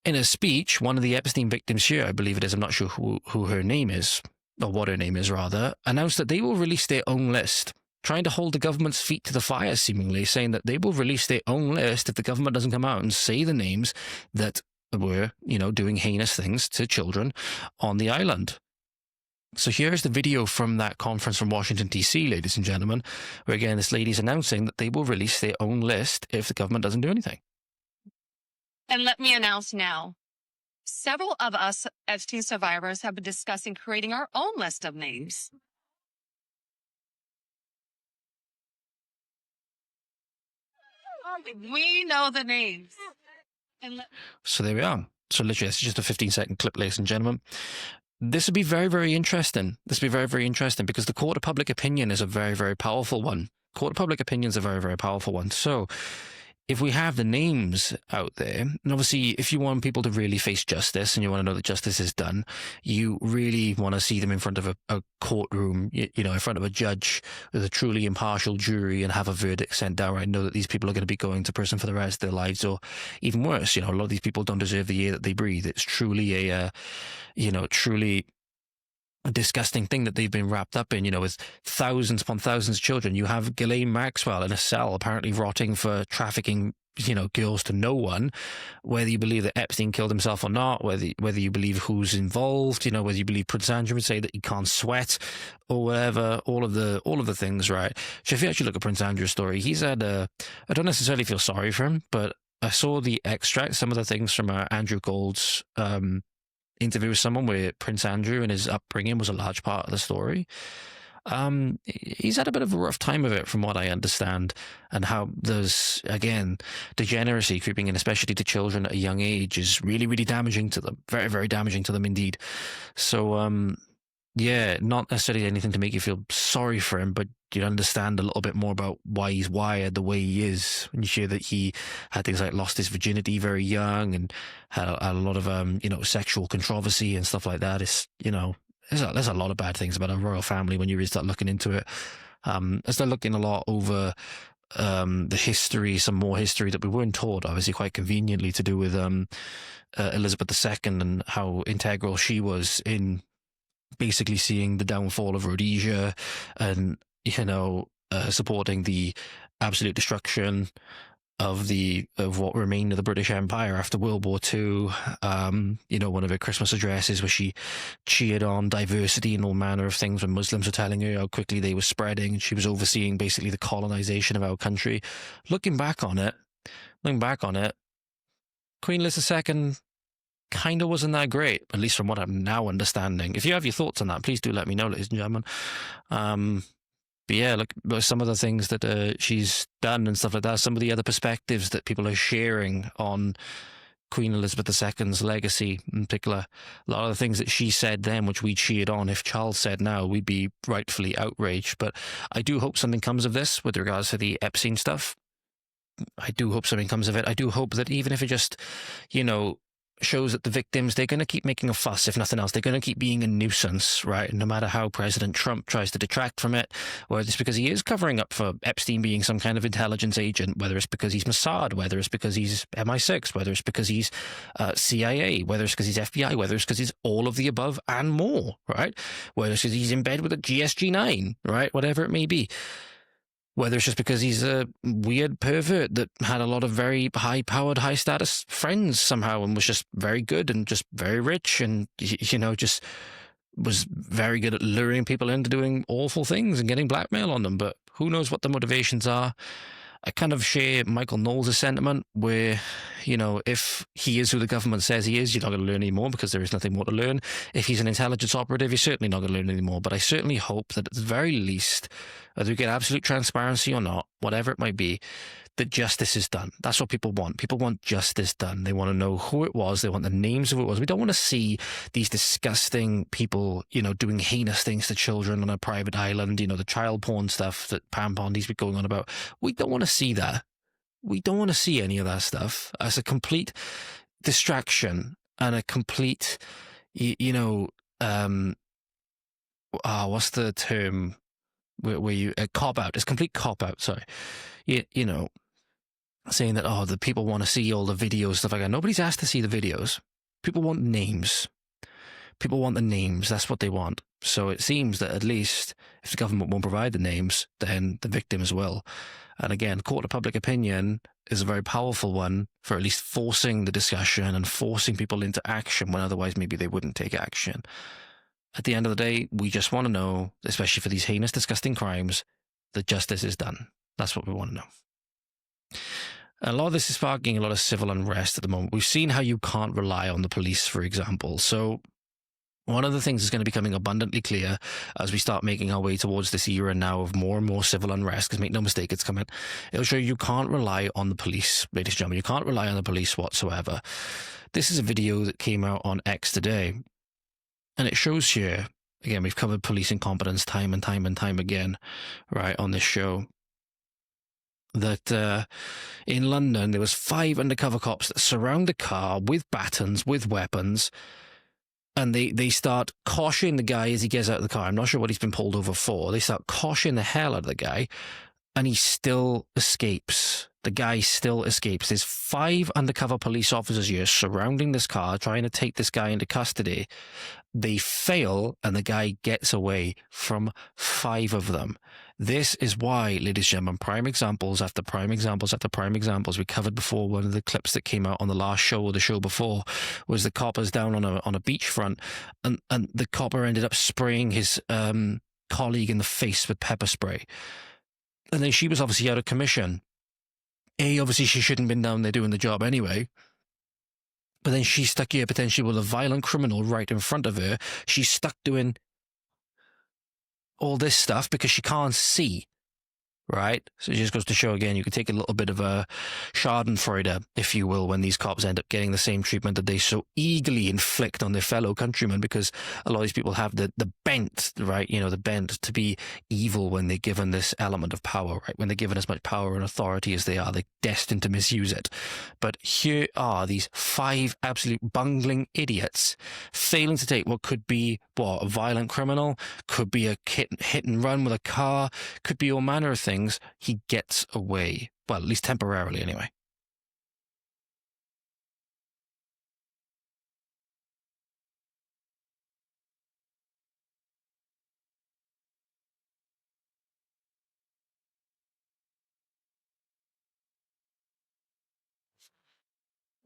In a speech, one of the Epstein victims here, I believe it is, I'm not sure who her name is, or what her name is rather, announced that they will release their own list, trying to hold the government's feet to the fire, seemingly, saying that they will release their own list if the government doesn't come out and say the names that were, doing heinous things to children on the island. So here's the video from that conference from Washington, D.C., ladies and gentlemen, where again this lady's announcing that they will release their own list if the government doesn't do anything. And let me announce now, several of us Epstein survivors have been discussing creating our own list of names. We know the names. So there we are. So literally, it's just a 15-second clip, ladies and gentlemen. This would be very, very interesting. This would be very, very interesting because the court of public opinion is a very, very powerful one. Court of public opinion is a very, very powerful one. So if we have the names out there, and obviously if you want people to really face justice and you want to know that justice is done, you really want to see them in front of a courtroom, in front of a judge with a truly impartial jury and have a verdict sent down, right? Know that these people are going to be going to prison for the rest of their lives, or even worse, a lot of these people don't deserve the air that they breathe. It's truly truly a disgusting thing that they've been wrapped up in, with thousands upon thousands of children. You have Ghislaine Maxwell in a cell, apparently rotting for trafficking, girls to no one. Whether you believe that Epstein killed himself or not, whether you believe who's involved, whether you believe Prince Andrew would say that he can't sweat or whatever, all of the things, right? So if you actually look at Prince Andrew's story, he's had I don't necessarily feel sorry for him, but I saw the extract, some of the things from Andrew Gold's interview with someone where Prince Andrew and his upbringing was a large part of the story. He's had a bit of a rough time of it, from what I understand, and how there's, again, degeneracy creeping in, especially to children at a young age, is really, really damaging to them. Very, very damaging to them indeed. So, yeah, not necessarily anything to make you feel sorry for him, but you understand a little bit more about why he's wired the way he is. When you hear that he had things like lost his virginity very young and had a lot of, sexual controversy and stuff like that, it's, there's a lot of bad things about a royal family when you really start looking into it. I started looking a lot over the history, some more history that we weren't taught, obviously quite conveniently, to do with Elizabeth II and how integral she was in basically seeing the downfall of Rhodesia and, supporting the absolute destruction of what remained of the British Empire after World War II. One of her Christmas addresses where she cheered on diversity and all manner of things when Muslims were telling her how quickly they were spreading, and she was overseeing basically the colonization of our country. Looking back on it, Queen Elizabeth II kind of wasn't that great, at least from what I'm now understanding. If you have your thoughts on that, please do let me know, ladies and gentlemen. But yeah, look, some of the things that she's done and stuff like that, some of the other perspectives that people are sharing on Queen Elizabeth II's legacy in particular, a lot of the things that she said then, which we cheered on, if Charles said now, we'd be rightfully outraged. But I do hope something comes of this with regards to the Epstein stuff. I do hope something comes of it. I do hope that even if it just, shows that the victims, they're going to keep making a fuss, if nothing else. They're going to keep being a nuisance, right? No matter how President Trump tries to detract from it, whether it's because he is covering up for Epstein being some kind of intelligence agent, whether it's because he's Mossad, whether it's because he's MI6, whether it's because he's CIA, whether it's because he's FBI, whether it's because he's all of the above and more, right? Whether it's because he's in bed with a GSG-9, right? Whatever it may be. Whether it's just because he's a weird pervert that had a lot of very high-powered, high-status friends somehow and was just very good and just very rich and, just was very good at luring people into doing awful things and getting blackmail on them. But who knows what the motivations are. I kind of share Michael Knowles' sentiment where, if he is who the government says he is, you're not going to learn any more because there is nothing more to learn. If he's an intelligence operative, you're certainly not going to learn any more. But I certainly hope that at the very least, whether we get absolute transparency or not, whatever it might be, that justice is done. That's what people want. People want justice done. They want to know who it was. They want the names of who it was. We don't want to see these disgusting people, doing heinous things to children on a private island, the child porn stuff that Pam Pondy's been going on about. We don't want to see that. We don't want to see any of that stuff as a complete distraction and a complete, what's the term where you, a cop-out. It's a complete cop-out, sorry. Saying that, the people want to see all the videos, stuff like that. Nobody's asked to see the videos. People want names. People want the names. That's what they want. So it seems that at least if the government won't provide the names, then the victims will. And again, court of public opinion is a very powerful one for at least forcing the discussion and forcing people into action when otherwise maybe they wouldn't take action. At the end of the day, we just want to know, especially for these heinous, disgusting crimes, that justice is done. That's what we want to know. A lot of this is sparking a lot of civil unrest at the moment. We've seen how you can't rely on the police, for example. So one of the things that's going to be becoming abundantly clear as we start making our way towards this era now of more and more civil unrest, because make no mistake, it's coming. It'll show you can't rely on the police, ladies and gentlemen. You can't rely on the police whatsoever. This is a video that came out on X today, and it shows here, again, we've covered police incompetence time and time and time again, right, on this show, that in London there was 5 undercover cops that surround a car with batons, with weapons, and they start coshing the guy as he gets out of the car. I'm not sure what he's been pulled over for. They start coshing the hell out of the guy, and he still escapes. The guy still escapes. There's 5 undercover police officers here surrounding this car, trying to take this guy into custody. They fail, and the guy gets away from 5 of them. This is why, ladies and gentlemen, prime examples after prime examples after prime examples. We covered before, one of the clips that came out on the last show or the show before was the coppers down on a beachfront, and the copper ended up spraying his colleague in the face with pepper spray. And then she was obviously out of commission. Obviously she shouldn't have been down there doing the job anyway. But then she's stuck here potentially with a violent criminal right in front of her. She's stuck doing all this stuff because she can't see. Right? So it just goes to show again, you can take a little bit of a schadenfreude, if you will, when these cops end up getting the same treatment that they so eagerly inflict on their fellow countrymen, because a lot of these people have the bent, right? You know, the bent to be evil when they're given this element of power, right? When they're given as much power and authority as they are, they're destined to misuse it. But here are these 5 absolute bungling idiots failing to take what could be, a violent criminal, could be a hit and run with a car, could be all manner of things. He gets away. Well, at least temporarily, anyway.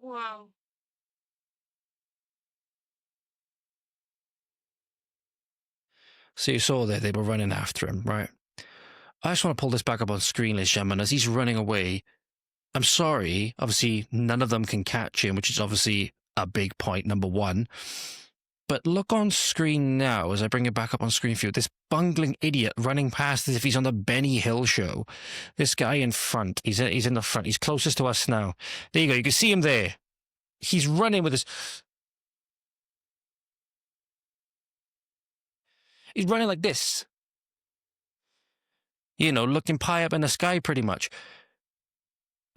Wow. So you saw there, they were running after him, right? I just want to pull this back up on screen, ladies and gentlemen, as he's running away. I'm sorry, obviously none of them can catch him, which is obviously a big point, number one. But look on screen now, as I bring it back up on screen for you, this bungling idiot running past as if he's on the Benny Hill show. This guy in front, he's in the front, he's closest to us now. There you go, you can see him there. He's running with his... He's running like this. You know, looking pie up in the sky, pretty much.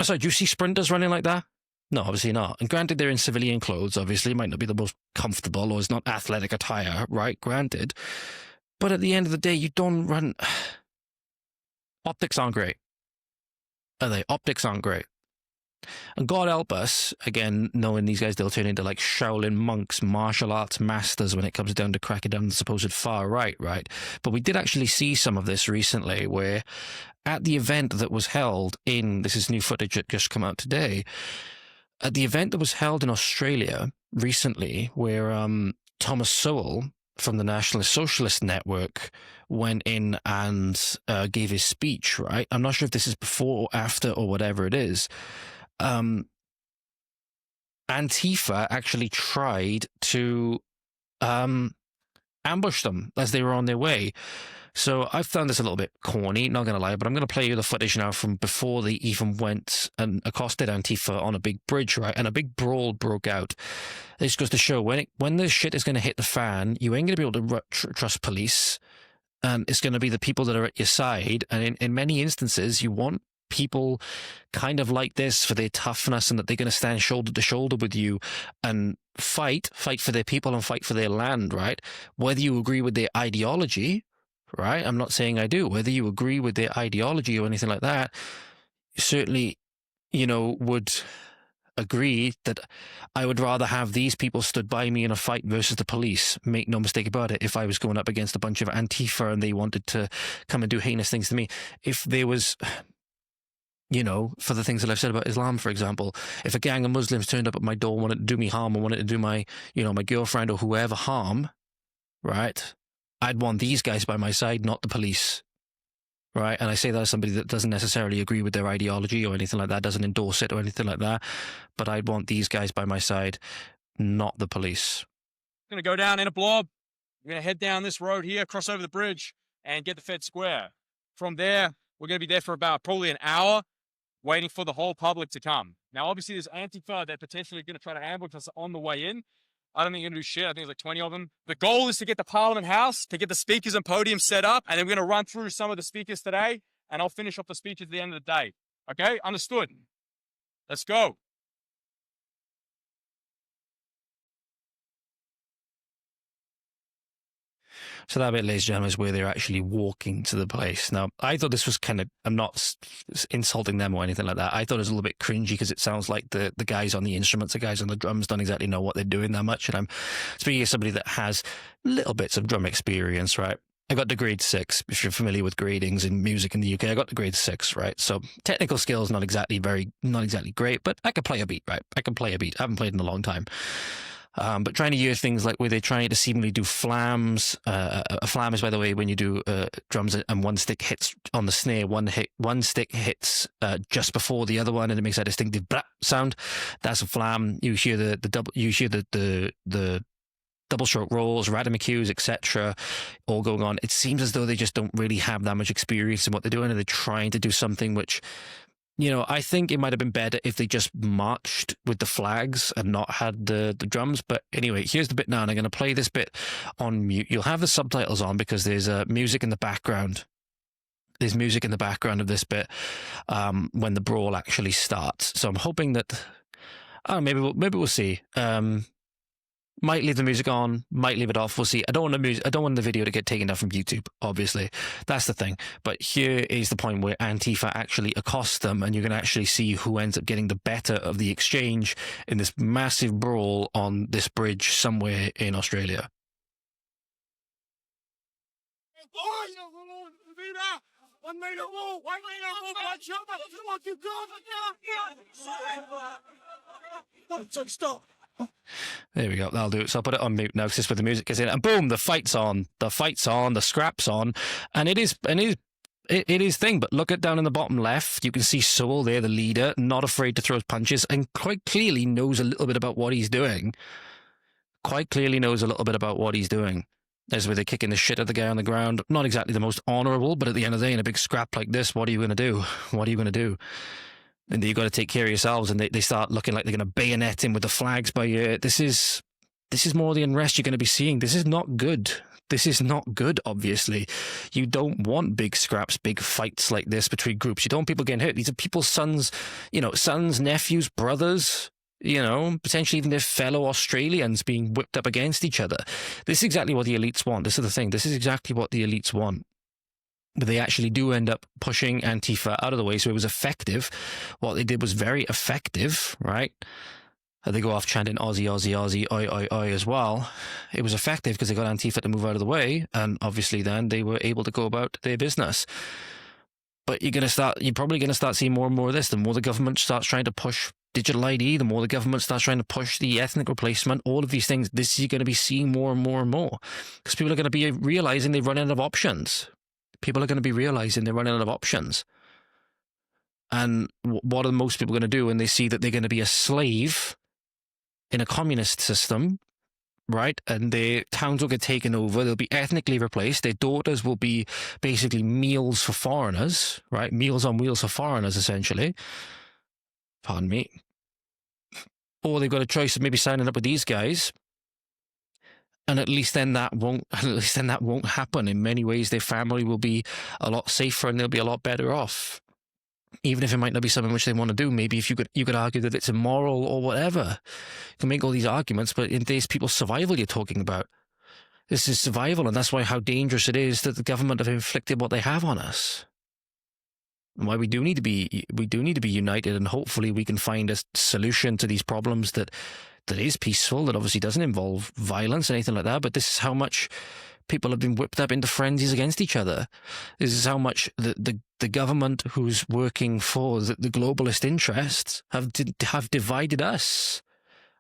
Sorry, do you see sprinters running like that? No, obviously not. And granted, they're in civilian clothes, obviously. It might not be the most comfortable, or it's not athletic attire, right? Granted. But at the end of the day, you don't run... Optics aren't great. Are they? Optics aren't great. And God help us, again, knowing these guys, they'll turn into like Shaolin monks, martial arts masters when it comes down to cracking down the supposed far right, right? But we did actually see some of this recently where at the event that was held in, this is new footage that just come out today, at the event that was held in Australia recently where Thomas Sowell from the Nationalist Socialist Network went in and gave his speech, right? I'm not sure if this is before or after or whatever it is. Antifa actually tried to ambush them as they were on their way. So I found this a little bit corny, not going to lie, but I'm going to play you the footage now from before they even went and accosted Antifa on a big bridge, right? And a big brawl broke out. This goes to show when this shit is going to hit the fan, you ain't going to be able to trust police. It's going to be the people that are at your side. And in many instances, you want people kind of like this for their toughness and that they're going to stand shoulder to shoulder with you and fight for their people and fight for their land, right? Whether you agree with their ideology, right? I'm not saying I do. Whether you agree with their ideology or anything like that, you certainly, would agree that I would rather have these people stood by me in a fight versus the police. Make no mistake about it. If I was going up against a bunch of Antifa and they wanted to come and do heinous things to me, if there was... for the things that I've said about Islam, for example, if a gang of Muslims turned up at my door, wanted to do me harm, or wanted to do my, my girlfriend or whoever harm, right? I'd want these guys by my side, not the police, right? And I say that as somebody that doesn't necessarily agree with their ideology or anything like that, doesn't endorse it or anything like that, but I'd want these guys by my side, not the police. We're going to go down in a blob. We're going to head down this road here, cross over the bridge, and get the Fed Square. From there, we're going to be there for about probably an hour, waiting for the whole public to come. Now, obviously, there's Antifa that potentially going to try to ambush us on the way in. I don't think you're going to do shit. I think there's like 20 of them. The goal is to get the Parliament House, to get the speakers and podiums set up, and then we're going to run through some of the speakers today, and I'll finish off the speeches at the end of the day. Okay? Understood? Let's go. So that bit, ladies and gentlemen, is where they're actually walking to the place. Now, I thought this was kind of, I'm not insulting them or anything like that. I thought it was a little bit cringy because it sounds like the guys on the instruments, the guys on the drums don't exactly know what they're doing that much. And I'm speaking as somebody that has little bits of drum experience, right? I got to grade 6, if you're familiar with gradings in music in the UK. I got to grade 6, right? So technical skills, not exactly great, but I can play a beat, right? I can play a beat. I haven't played in a long time. But trying to use things like where they're trying to seemingly do flams. A flam is, by the way, when you do drums and one stick hits on the snare, one stick hits just before the other one, and it makes that distinctive blah sound. That's a flam. You hear the double stroke rolls, rhythmic etc., all going on. It seems as though they just don't really have that much experience in what they're doing, and they're trying to do something which, you know, I think it might have been better if they just marched with the flags and not had the drums. But anyway, here's the bit now, and I'm going to play this bit on mute. You'll have the subtitles on because there's music in the background. There's music in the background of this bit when the brawl actually starts. So I'm hoping that maybe we'll see. Might leave the music on, might leave it off. We'll see. I don't want the video to get taken down from YouTube, obviously. That's the thing. But here is the point where Antifa actually accosts them, and you're going to actually see who ends up getting the better of the exchange in this massive brawl on this bridge somewhere in Australia. Stop. There we go. That'll do it. So I'll put it on mute now because this is where the music is in. And boom, the fight's on. The fight's on. The scrap's on. And it is thing. But look at down in the bottom left. You can see Sewell there, the leader, not afraid to throw punches and quite clearly knows a little bit about what he's doing. There's where they're kicking the shit out of the guy on the ground. Not exactly the most honourable, but at the end of the day, in a big scrap like this, what are you going to do? And you've got to take care of yourselves, and they start looking like they're going to bayonet him with the flags by you. This is more the unrest you're going to be seeing. This is not good. Obviously. You don't want big scraps, big fights like this between groups. You don't want people getting hurt. These are people's sons, nephews, brothers, potentially even their fellow Australians being whipped up against each other. This is exactly what the elites want. This is the thing. This is exactly what the elites want. But they actually do end up pushing Antifa out of the way, so it was effective. What they did was very effective, right? They go off chanting Aussie, Aussie, Aussie, oi, oi, oi as well. It was effective because they got Antifa to move out of the way, and obviously then they were able to go about their business. But you're probably going to start seeing more and more of this. The more the government starts trying to push digital ID, the more the government starts trying to push the ethnic replacement, all of these things, this is going to be seeing more and more and more. Because people are going to be realizing they've run out of options. And what are most people going to do when they see that they're going to be a slave in a communist system, right? And their towns will get taken over. They'll be ethnically replaced. Their daughters will be basically meals for foreigners, right? Meals on wheels for foreigners, essentially. Pardon me. Or they've got a choice of maybe signing up with these guys. And at least then that won't happen. In many ways, their family will be a lot safer and they'll be a lot better off. Even if it might not be something which they want to do. Maybe if you could argue that it's immoral or whatever. You can make all these arguments, but in this people's survival you're talking about. This is survival, and that's why how dangerous it is that the government have inflicted what they have on us. And why we do need to be united, and hopefully we can find a solution to these problems that is peaceful, that obviously doesn't involve violence or anything like that, but this is how much people have been whipped up into frenzies against each other. This is how much the government who's working for the globalist interests have divided us.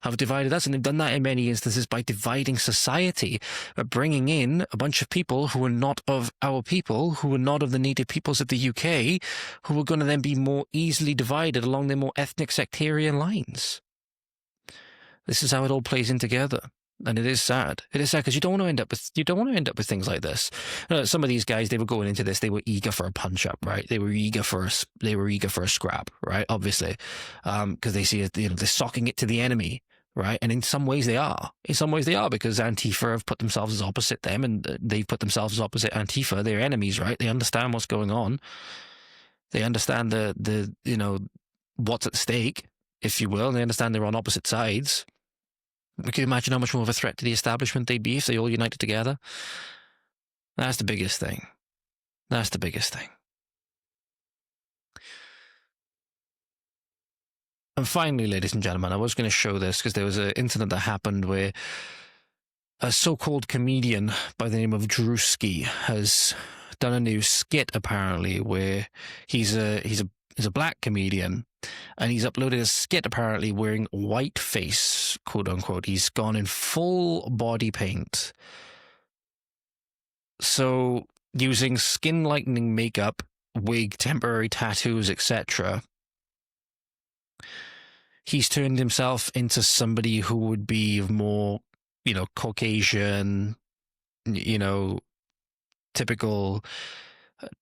And they've done that in many instances by dividing society, by bringing in a bunch of people who are not of our people, who are not of the native peoples of the UK, who are going to then be more easily divided along their more ethnic sectarian lines. This is how it all plays in together, and it is sad. It is sad because you don't want to end up with things like this. Some of these guys, they were going into this, they were eager for a punch up, right? They were eager for a scrap, right? Obviously, because they see it, they're socking it to the enemy, right? And in some ways they are. Because Antifa have put themselves as opposite them, and they've put themselves as opposite Antifa. They're enemies, right? They understand what's going on. They understand the what's at stake, if you will. And they understand they're on opposite sides. Can you imagine how much more of a threat to the establishment they'd be if they all united together? That's the biggest thing. And finally, ladies and gentlemen, I was going to show this because there was an incident that happened where a so-called comedian by the name of Druski has done a new skit, apparently, where he's a black comedian and he's uploaded a skit apparently wearing whiteface, quote unquote. He's gone in full body paint. So using skin lightening makeup, wig, temporary tattoos, etc., he's turned himself into somebody who would be more, Caucasian, typical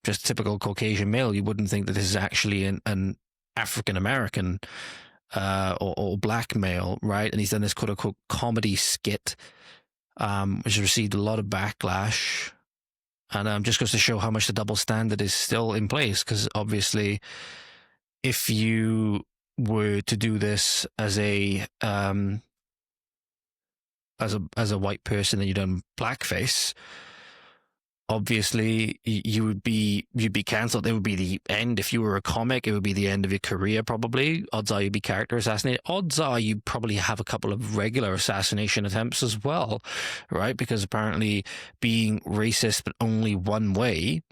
Caucasian male. You wouldn't think that this is actually an African American or black male, right? And he's done this quote unquote comedy skit, which has received a lot of backlash. And just goes to show how much the double standard is still in place, because obviously if you were to do this as a white person and you've done blackface, obviously you'd be cancelled. It would be the end. If you were a comic, it would be the end of your career probably. Odds are you'd be character assassinated. Odds are you probably have a couple of regular assassination attempts as well, right? Because apparently being racist but only one way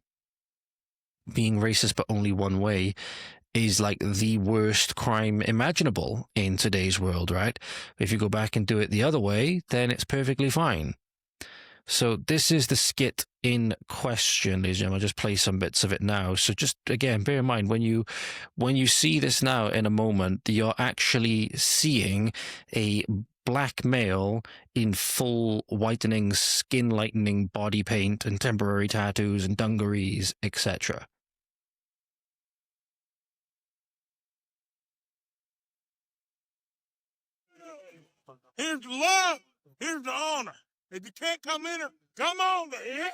is like the worst crime imaginable in today's world, right? If you go back and do it the other way, then it's perfectly fine. So this is the skit in question, ladies and gentlemen. I'll just play some bits of it now. So just, again, bear in mind, when you see this now in a moment, you're actually seeing a black male in full whitening, skin lightening body paint and temporary tattoos and dungarees, etc. Here's the love. Here's the honor. If you can't come in here, come on to here.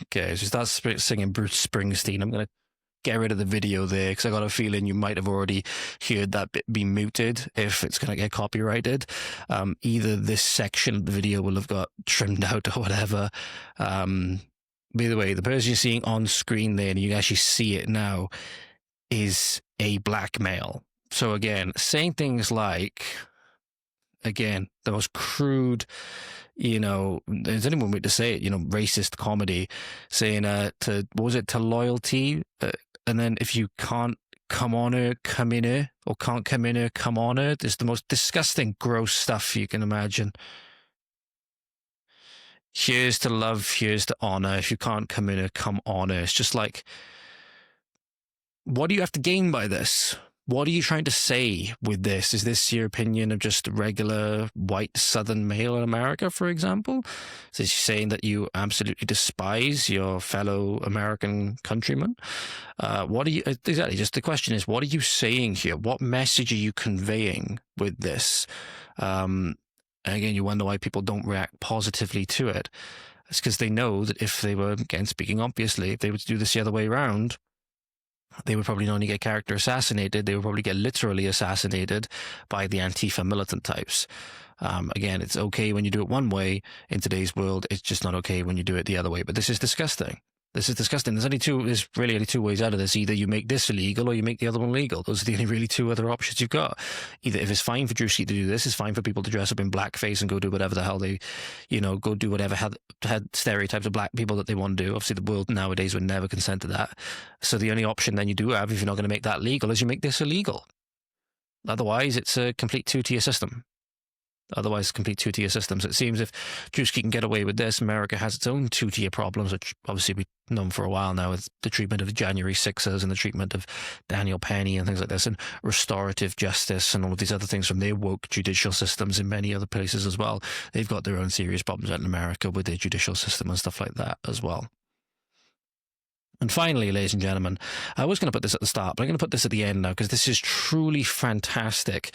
Okay, so that's singing Bruce Springsteen. I'm going to get rid of the video there because I got a feeling you might have already heard that bit be muted if it's going to get copyrighted. Either this section of the video will have got trimmed out or whatever. By the way, the person you're seeing on screen there, and you can actually see it now, is a black male. So again, saying things like, again, the most crude, there's anyone way to say it, racist comedy, saying to loyalty, and then if you can't come on her, come in her, or can't come in her, come on her. It's the most disgusting, gross stuff you can imagine. Here's to love, here's to honor. If you can't come in her, come on her. It's just like, what do you have to gain by this? What are you trying to say with this? Is this your opinion of just a regular white Southern male in America, for example? Is this saying that you absolutely despise your fellow American countrymen? What are you, exactly, just the question is, what are you saying here? What message are you conveying with this? And again, you wonder why people don't react positively to it. It's because they know that if they were, again, speaking obviously, if they were to do this the other way around, they would probably not only get character assassinated, they would probably get literally assassinated by the Antifa militant types. Again, it's okay when you do it one way in today's world. It's just not okay when you do it the other way. But this is disgusting. This is disgusting. There's really only two ways out of this. Either you make this illegal or you make the other one legal. Those are the only really two other options you've got. Either if it's fine for Druski to do this, it's fine for people to dress up in blackface and go do whatever the hell they, go do whatever had stereotypes of black people that they want to do. Obviously, the world nowadays would never consent to that. So the only option then you do have, if you're not going to make that legal, is you make this illegal. Otherwise, it's a complete two-tier system. Otherwise, complete two-tier systems. It seems if Druski can get away with this, America has its own two-tier problems, which obviously we've known for a while now, with the treatment of January 6ers and the treatment of Daniel Penny and things like this, and restorative justice and all of these other things from their woke judicial systems in many other places as well. They've got their own serious problems out in America with their judicial system and stuff like that as well. And finally, ladies and gentlemen, I was going to put this at the start, but I'm going to put this at the end now because this is truly fantastic.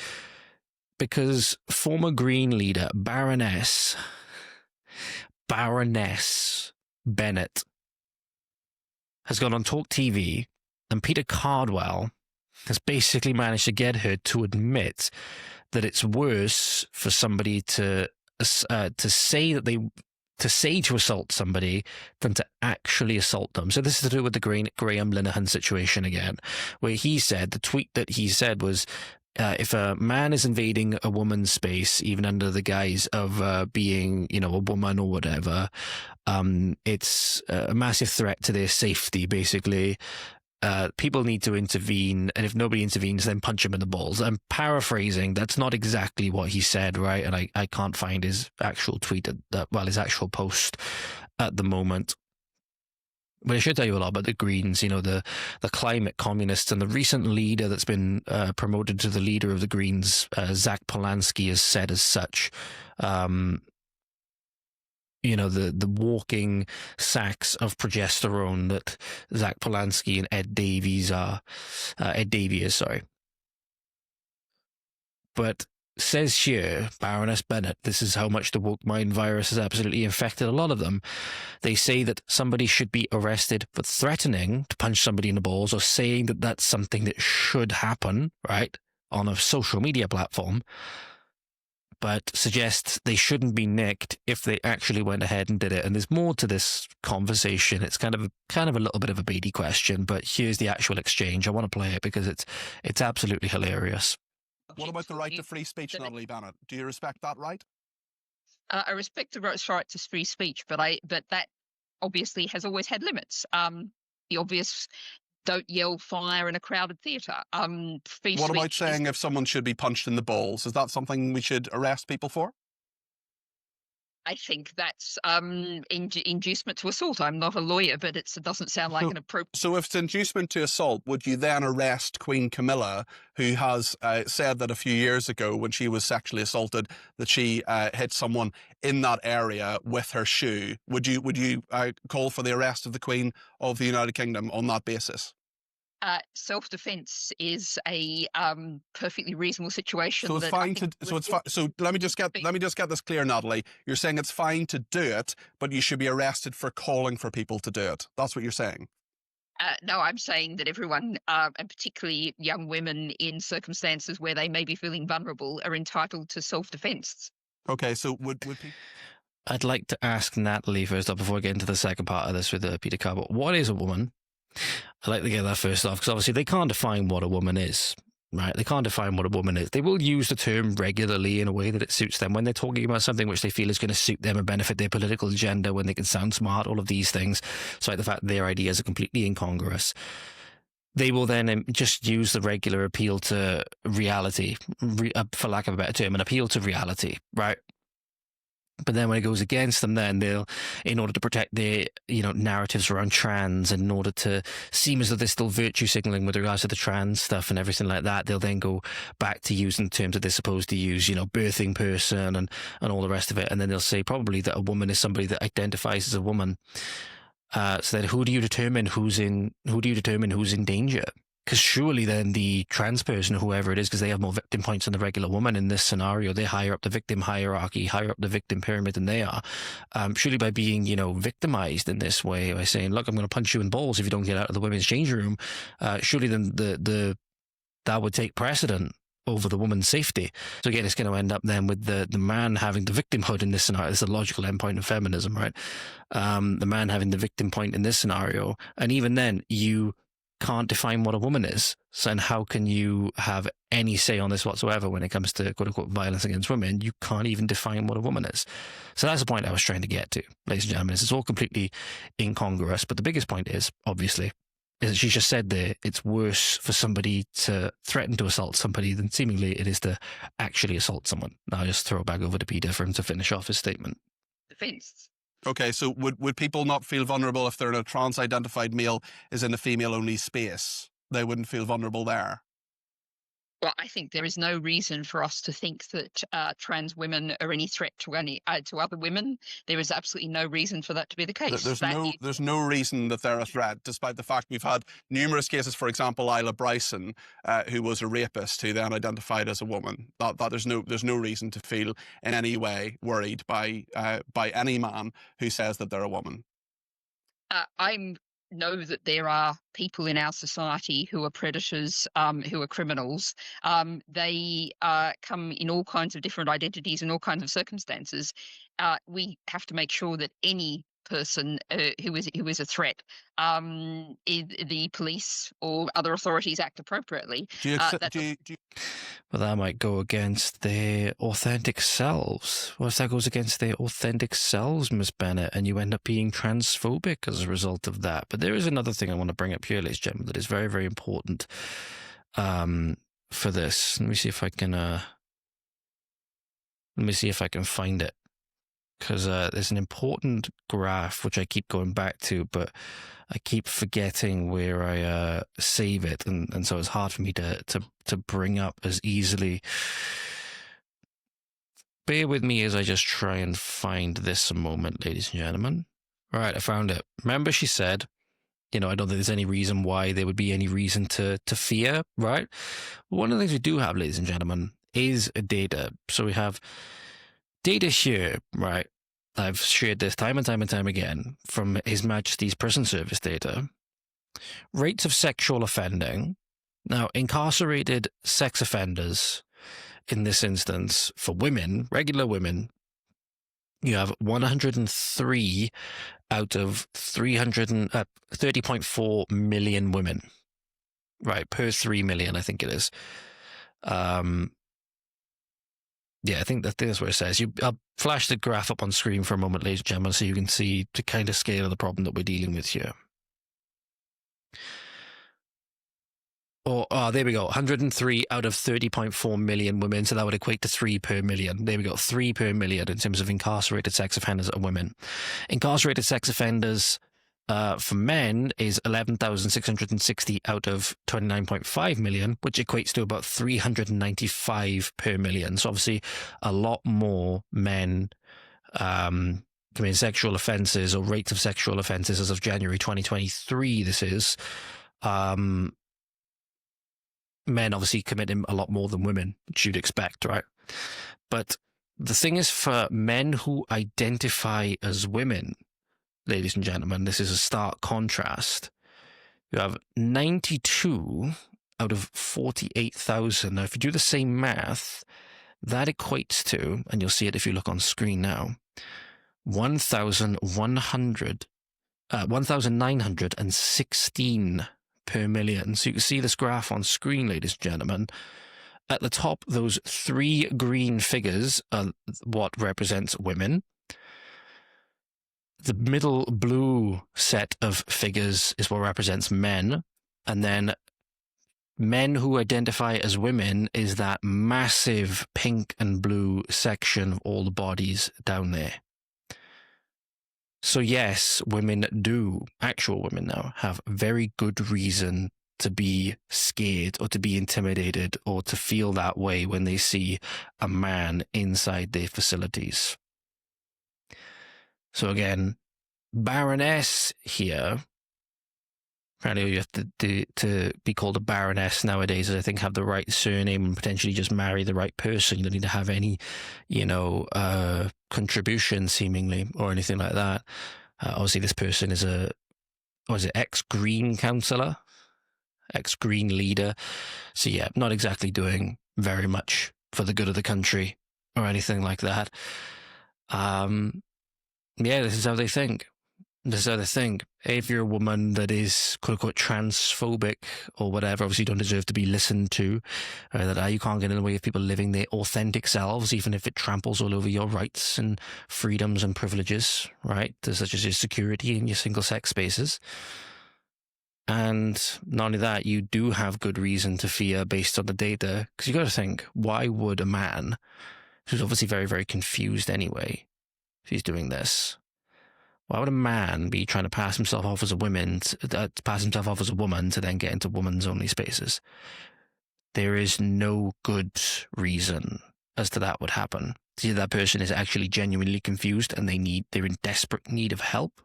Because former Green leader Baroness Bennett has gone on Talk TV, and Peter Cardwell has basically managed to get her to admit that it's worse for somebody to say to assault somebody than to actually assault them. So this is to do with the Graham Linehan situation again, where he said, the tweet that he said was, if a man is invading a woman's space, even under the guise of being, a woman or whatever, it's a massive threat to their safety, basically. People need to intervene, and if nobody intervenes, then punch him in the balls. I'm paraphrasing. That's not exactly what he said, right? And I can't find his actual tweet, his actual post at the moment. But I should tell you a lot about the Greens, the climate communists, and the recent leader that's been promoted to the leader of the Greens, Zach Polanski, has said as such. The walking sacks of progesterone that Zach Polanski and Ed Davey is, sorry. But says here, Baroness Bennett, this is how much the woke mind virus has absolutely infected a lot of them. They say that somebody should be arrested for threatening to punch somebody in the balls, or saying that that's something that should happen, right, on a social media platform, but suggests they shouldn't be nicked if they actually went ahead and did it. And there's more to this conversation. It's kind of a little bit of a baity question, but here's the actual exchange. I want to play it because it's absolutely hilarious. What about the right to free speech, Natalie Bennett? Do you respect that right? I respect the right to free speech, but that obviously has always had limits. The obvious: don't yell fire in a crowded theatre. What about saying if someone should be punched in the balls? Is that something we should arrest people for? I think that's inducement to assault. I'm not a lawyer, but it doesn't sound like an appropriate... So if it's inducement to assault, would you then arrest Queen Camilla, who has said that a few years ago when she was sexually assaulted that she hit someone in that area with her shoe? Would you call for the arrest of the Queen of the United Kingdom on that basis? Self-defense is a perfectly reasonable situation. So it's fine to. So let me just get this clear, Natalie. You're saying it's fine to do it, but you should be arrested for calling for people to do it. That's what you're saying. No, I'm saying that everyone, and particularly young women in circumstances where they may be feeling vulnerable, are entitled to self-defense. Okay, so would people... I'd like to ask Natalie first off, before I get into the second part of this with Peter Carbo. What is a woman? I'd like to get that first off, because obviously they can't define what a woman is, right? They can't define what a woman is. They will use the term regularly in a way that it suits them when they're talking about something which they feel is going to suit them and benefit their political agenda, when they can sound smart, all of these things. So like the fact that their ideas are completely incongruous. They will then just use the regular appeal to reality, for lack of a better term, an appeal to reality, right? But then when it goes against them, then they'll, in order to protect their, narratives around trans, and in order to seem as though they're still virtue signaling with regards to the trans stuff and everything like that, they'll then go back to using terms that they're supposed to use, birthing person and all the rest of it. And then they'll say probably that a woman is somebody that identifies as a woman. So then who do you determine who's in danger? Because surely then the trans person, whoever it is, because they have more victim points than the regular woman in this scenario, they're higher up the victim hierarchy, higher up the victim pyramid than they are. Surely by being, victimized in this way, by saying, look, I'm going to punch you in balls if you don't get out of the women's changing room, surely then that would take precedent over the woman's safety. So again, it's going to end up then with the man having the victimhood in this scenario. It's a logical endpoint of feminism, right? The man having the victim point in this scenario. And even then, you can't define what a woman is. So and how can you have any say on this whatsoever when it comes to quote-unquote violence against women? You can't even define what a woman is. So that's the point I was trying to get to, ladies and gentlemen. It's all completely incongruous. But the biggest point is, obviously, is that she just said there, it's worse for somebody to threaten to assault somebody than seemingly it is to actually assault someone. Now I'll just throw it back over to Peter for him to finish off his statement. Defense. Okay, so would people not feel vulnerable if they're in a trans-identified male is in a female-only space? They wouldn't feel vulnerable there? Well, I think there is no reason for us to think that trans women are any threat to other women. There is absolutely no reason for that to be the case. There's no reason that they're a threat, despite the fact we've had numerous cases. For example, Isla Bryson, who was a rapist, who then identified as a woman. That there's no reason to feel in any way worried by any man who says that they're a woman. I know that there are people in our society who are predators, who are criminals. They come in all kinds of different identities and all kinds of circumstances. We have to make sure that any person who is a threat, the police or other authorities act appropriately. Do you, do you, Well, that might go against their authentic selves. What if that goes against their authentic selves, Miss Bennett, and you end up being transphobic as a result of that? But there is another thing I want to bring up here, ladies and gentlemen, that is very, very important for this. Let me see if I can. Let me see if I can find it, because there's an important graph which I keep going back to, but I keep forgetting where I save it, and so it's hard for me to bring up as easily. Bear with me as I just try and find this a moment, ladies and gentlemen. Right, I found it. Remember, she said, I don't think there's any reason why there would be any reason to fear, right? One of the things we do have, ladies and gentlemen, is data. So we have data here, right? I've shared this time and time and time again from His Majesty's Prison Service data. Rates of sexual offending. Now, incarcerated sex offenders, in this instance, for women, regular women, you have 103 out of 30.4 million women, right? Per 3 million, I think it is. Yeah, I think that's what it says. I'll flash the graph up on screen for a moment, ladies and gentlemen, so you can see the kind of scale of the problem that we're dealing with here. There we go. 103 out of 30.4 million women. So that would equate to 3 per million. There we go. 3 per million in terms of incarcerated sex offenders and women. Incarcerated sex offenders for men is 11,660 out of 29.5 million, which equates to about 395 per million. So obviously a lot more men commit sexual offences or rates of sexual offences as of January 2023. This is men obviously committing a lot more than women, which you'd expect, right? But the thing is, for men who identify as women, ladies and gentlemen, this is a stark contrast. You have 92 out of 48,000. Now, if you do the same math, that equates to, and you'll see it if you look on screen now, 1,916 per million. So you can see this graph on screen, ladies and gentlemen. At the top, those 3 green figures are what represents women. The middle blue set of figures is what represents men. And then men who identify as women is that massive pink and blue section of all the bodies down there. So yes, women do, actual women now, have very good reason to be scared or to be intimidated or to feel that way when they see a man inside their facilities. So again, Baroness here, apparently you have to be called a Baroness nowadays, I think, have the right surname and potentially just marry the right person. You don't need to have any, contribution seemingly or anything like that. Obviously this person is ex-Green councillor, ex-Green leader. So yeah, not exactly doing very much for the good of the country or anything like that. Yeah, this is how they think. This is how they think. If you're a woman that is quote-unquote transphobic or whatever, obviously you don't deserve to be listened to, that you can't get in the way of people living their authentic selves, even if it tramples all over your rights and freedoms and privileges, right? Such as your security in your single-sex spaces. And not only that, you do have good reason to fear based on the data, because you got to think, why would a man, who's obviously very, very confused anyway, if he's doing this, why would a man be trying to pass himself off as a woman, to then get into women's only spaces? There is no good reason as to that would happen. Either that person is actually genuinely confused and they're in desperate need of help,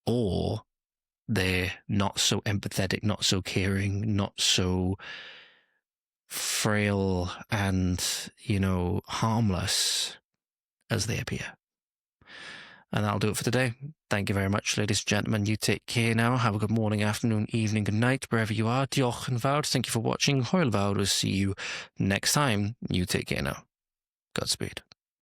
or they're not so empathetic, not so caring, not so frail and, harmless as they appear. And that'll do it for today. Thank you very much, ladies and gentlemen. You take care now. Have a good morning, afternoon, evening, good night, wherever you are. Diolch yn fawr. Thank you for watching. Hwyl fawr. We'll see you next time. You take care now. Godspeed.